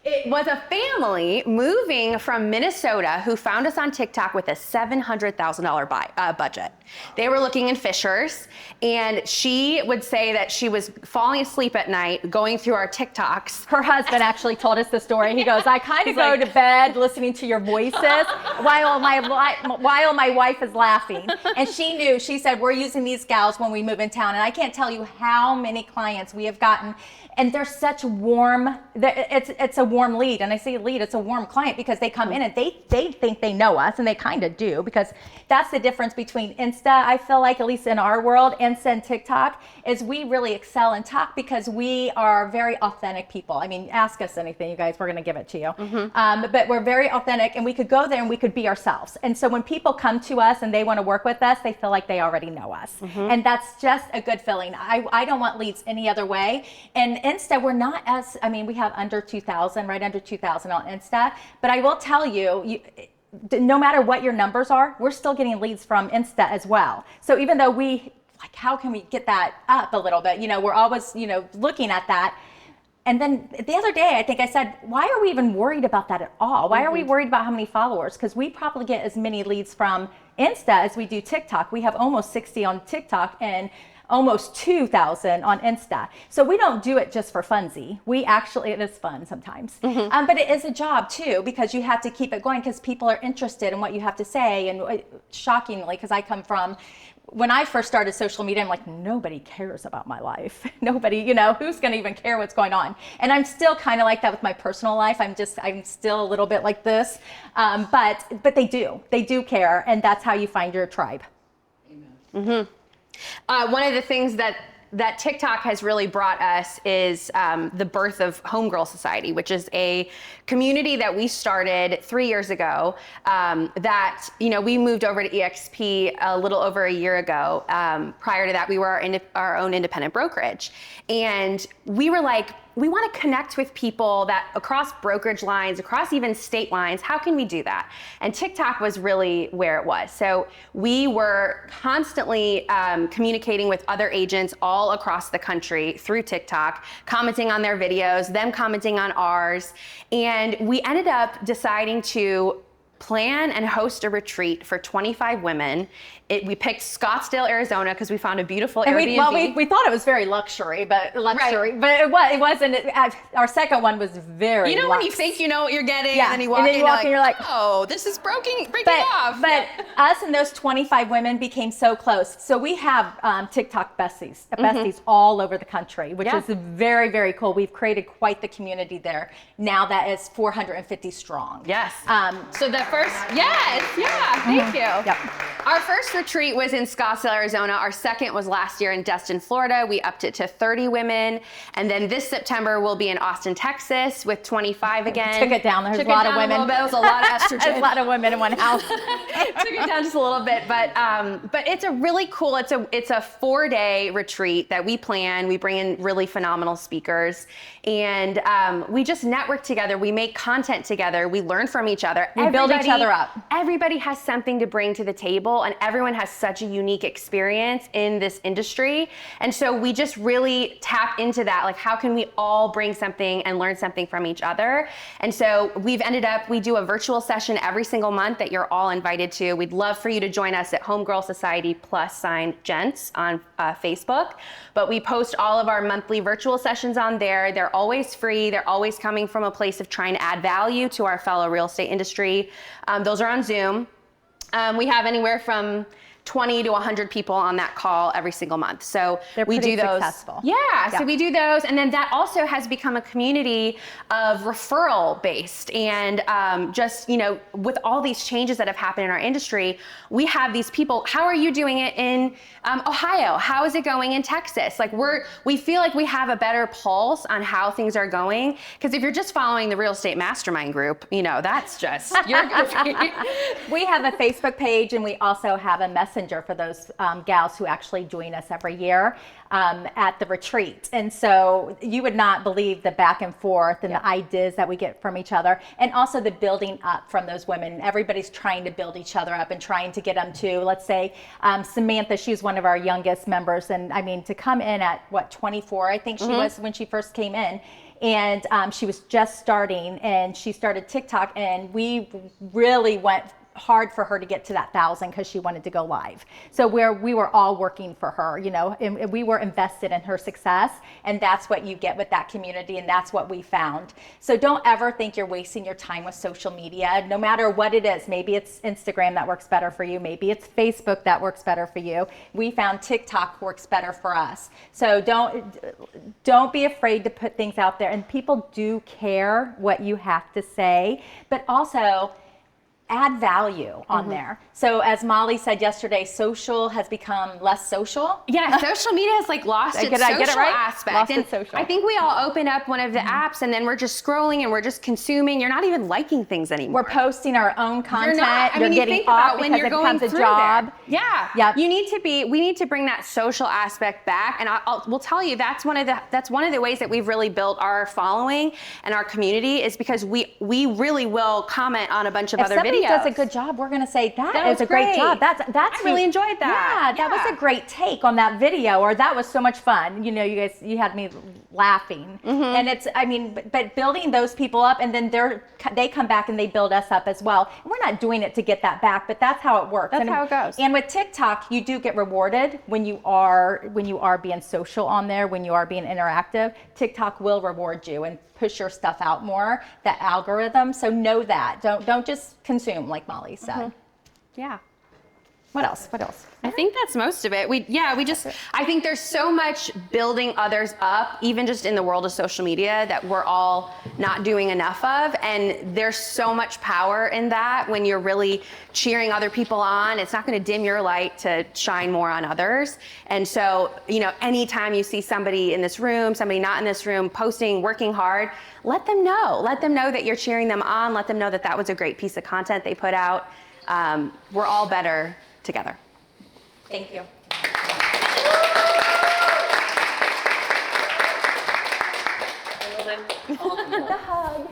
It was a family moving from Minnesota who found us on TikTok with a $700,000 budget. They were looking in Fishers, and she would say that she was falling asleep at night going through our TikToks. Her husband actually told us the story. He goes, I kind of go to bed listening to your voices while my wife is laughing. And she knew, she said, we're using these gals when we move in town. And I can't tell you how many clients we have gotten. And they're such warm, it's a warm lead. And I say lead, it's a warm client because they come in and they think they know us, and they kind of do, because that's the difference between Insta, I feel like, at least in our world, Insta and TikTok, is we really excel in talk because we are very authentic people. I mean, ask us anything, you guys, we're gonna give it to you. But we're very authentic, and we could go there and we could be ourselves. And so when people come to us and they wanna work with us, they feel like they already know us. And that's just a good feeling. I don't want leads any other way. And Insta, we're not as, we have under 2,000, right under 2,000 on Insta. But I will tell you, no matter what your numbers are, we're still getting leads from Insta as well. So even though how can we get that up a little bit? We're always, looking at that. And then the other day, I think I said, why are we even worried about that at all? Why are we worried about how many followers? Because we probably get as many leads from Insta as we do TikTok. We have almost 60 on TikTok and almost 2,000 on Insta. So we don't do it just for funsies. It is fun sometimes. But it is a job too, because you have to keep it going because people are interested in what you have to say. And shockingly, because I come from, when I first started social media, I'm like, nobody cares about my life. Nobody, who's gonna even care what's going on? And I'm still kind of like that with my personal life. I'm still a little bit like this. But they do care. And that's how you find your tribe. Amen. One of the things that TikTok has really brought us is the birth of Homegirl Society, which is a community that we started 3 years ago. We moved over to EXP a little over a year ago. Prior to that, we were our own independent brokerage. And we were like, we want to connect with people that across brokerage lines, across even state lines. How can we do that? And TikTok was really where it was. So we were constantly communicating with other agents all across the country through TikTok, commenting on their videos, them commenting on ours. And we ended up deciding to plan and host a retreat for 25 women. We picked Scottsdale, Arizona, because we found a beautiful Airbnb. We thought it was very luxury, but it wasn't. Our second one was very when you think you know what you're getting, yeah. and then you walk in and you're like, oh, this is breaking off. But us and those 25 women became so close. So we have TikTok besties all over the country, which is very, very cool. We've created quite the community there now that is 450 strong. Yes. So the first, yes, yeah, thank you. Yep. Our first retreat was in Scottsdale, Arizona. Our second was last year in Destin, Florida. We upped it to 30 women. And then this September, we'll be in Austin, Texas with 25 again. Took it down. There's a lot of women. There was a lot of estrogen. A lot of women in one house. Took it down just a little bit, but it's a really cool, it's a 4-day retreat that we plan. We bring in really phenomenal speakers, and we just network together. We make content together. We learn from each other. We build each other up. Everybody has something to bring to the table, and everyone has such a unique experience in this industry. And so we just really tap into that. Like, how can we all bring something and learn something from each other? And so we do a virtual session every single month that you're all invited to. We'd love for you to join us at Homegirl Society +Gents on Facebook. But we post all of our monthly virtual sessions on there. They're always free. They're always coming from a place of trying to add value to our fellow real estate industry. Those are on Zoom. We have anywhere from 20 to 100 people on that call every single month. So we do those. Successful. Yeah, so we do those. And then that also has become a community of referral based. And just, with all these changes that have happened in our industry, we have these people. How are you doing it in Ohio? How is it going in Texas? Like we feel like we have a better pulse on how things are going. Because if you're just following the real estate mastermind group, that's just, you're We have a Facebook page, and we also have a messenger for those gals who actually join us every year at the retreat. And so you would not believe the back and forth and the ideas that we get from each other, and also the building up from those women. Everybody's trying to build each other up and trying to get them to, let's say, Samantha, she's one of our youngest members. And I mean, to come in at 24, I think she was when she first came in. And she was just starting, and she started TikTok, and we really went hard for her to get to that 1,000 because she wanted to go live. So we were all working for her, and we were invested in her success, and that's what you get with that community, and that's what we found. So don't ever think you're wasting your time with social media, no matter what it is. Maybe it's Instagram that works better for you. Maybe it's Facebook that works better for you. We found TikTok works better for us. So don't be afraid to put things out there, and people do care what you have to say, but also add value on there. So as Molly said yesterday, social has become less social. Yeah, social media has lost its social aspect. Lost its social. I think we all open up one of the apps, and then we're just scrolling and we're just consuming. You're not even liking things anymore. We're posting our own content. You're getting think off about when because you're it going becomes a through job. There. Yeah. Yep. We need to bring that social aspect back, and we'll tell you that's one of the ways that we've really built our following and our community, is because we really will comment on a bunch of other videos. If somebody does a good job, we're going to say that is a great job. I really enjoyed that. Yeah, that was a great take on that video, or that was so much fun. You had me laughing. And but building those people up, and then they come back and they build us up as well. And we're not doing it to get that back, but that's how it works. That's how it goes. And with TikTok, you do get rewarded when you are being social on there, when you are being interactive. TikTok will reward you and push your stuff out more, that algorithm. So know that. Don't just consume, like Molly said. Yeah. What else? I think that's most of it. I think there's so much building others up, even just in the world of social media, that we're all not doing enough of. And there's so much power in that when you're really cheering other people on. It's not going to dim your light to shine more on others. And so, anytime you see somebody in this room, somebody not in this room, posting, working hard, let them know. Let them know that you're cheering them on. Let them know that was a great piece of content they put out. We're all better together. Thank you.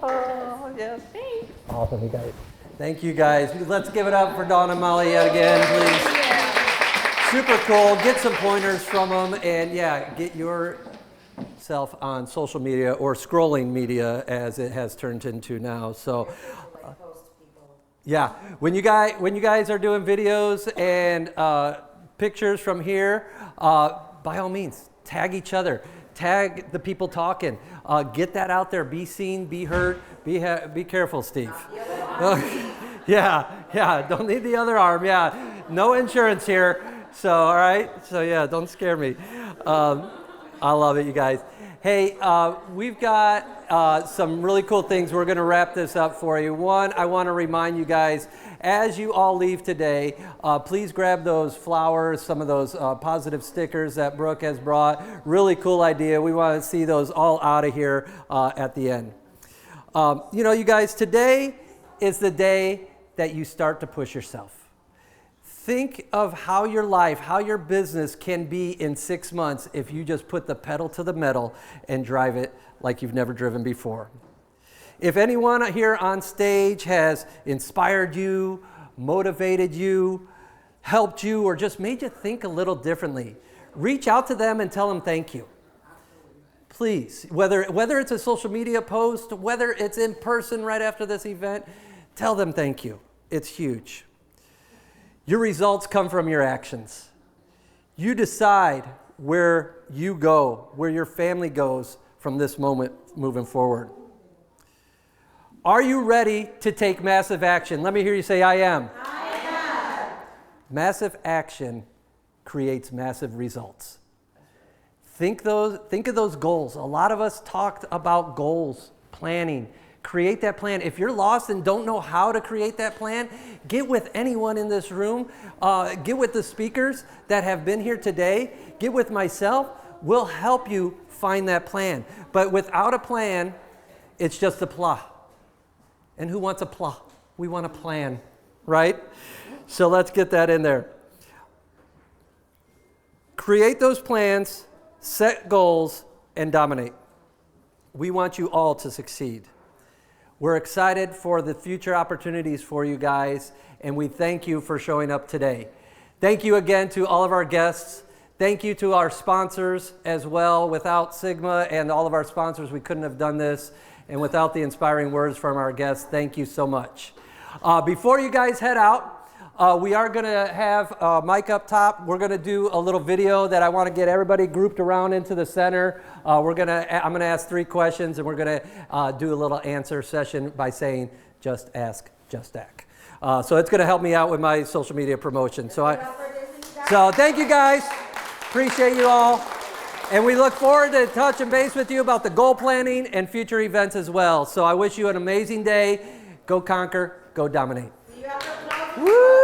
Oh, yes. Awesome, you guys. Thank you, guys. Let's give it up for Dawn and Molly yet again, please. Super cool. Get some pointers from them, and get yourself on social media, or scrolling media as it has turned into now. So. When you guys are doing videos and pictures from here, by all means, tag each other, tag the people talking, get that out there. Be seen, be heard, be careful, Steve. Don't need the other arm. No insurance here. So all right, don't scare me. I love it, you guys. Hey, we've got some really cool things. We're going to wrap this up for you. One, I want to remind you guys, as you all leave today, please grab those flowers, some of those positive stickers that Brooke has brought. Really cool idea. We want to see those all out of here at the end. You know, you guys, today is the day that you start to push yourself. Think of how your life, how your business can be in 6 months if you just put the pedal to the metal and drive it like you've never driven before. If anyone here on stage has inspired you, motivated you, helped you, or just made you think a little differently, reach out to them and tell them thank you. Please, whether it's a social media post, whether it's in person right after this event, tell them thank you. It's huge. Your results come from your actions. You decide where you go, where your family goes from this moment moving forward. Are you ready to take massive action? Let me hear you say, I am. I am. Massive action creates massive results. Think of those goals. A lot of us talked about goals, planning. Create that plan. If you're lost and don't know how to create that plan, get with anyone in this room. Get with the speakers that have been here today. Get with myself. We'll help you find that plan. But without a plan, it's just a plah. And who wants a plah? We want a plan, right? So let's get that in there. Create those plans, set goals, and dominate. We want you all to succeed. We're excited for the future opportunities for you guys, and we thank you for showing up today. Thank you again to all of our guests. Thank you to our sponsors as well. Without Sigma and all of our sponsors, we couldn't have done this. And without the inspiring words from our guests, thank you so much. Before you guys head out, we are going to have a mic up top. We're going to do a little video that I want to get everybody grouped around into the center. I'm going to ask 3 questions, and we're going to do a little answer session by saying, just ask, just act. So it's going to help me out with my social media promotion. So thank you guys. Appreciate you all. And we look forward to touching base with you about the goal planning and future events as well. So I wish you an amazing day. Go conquer, go dominate. Woo!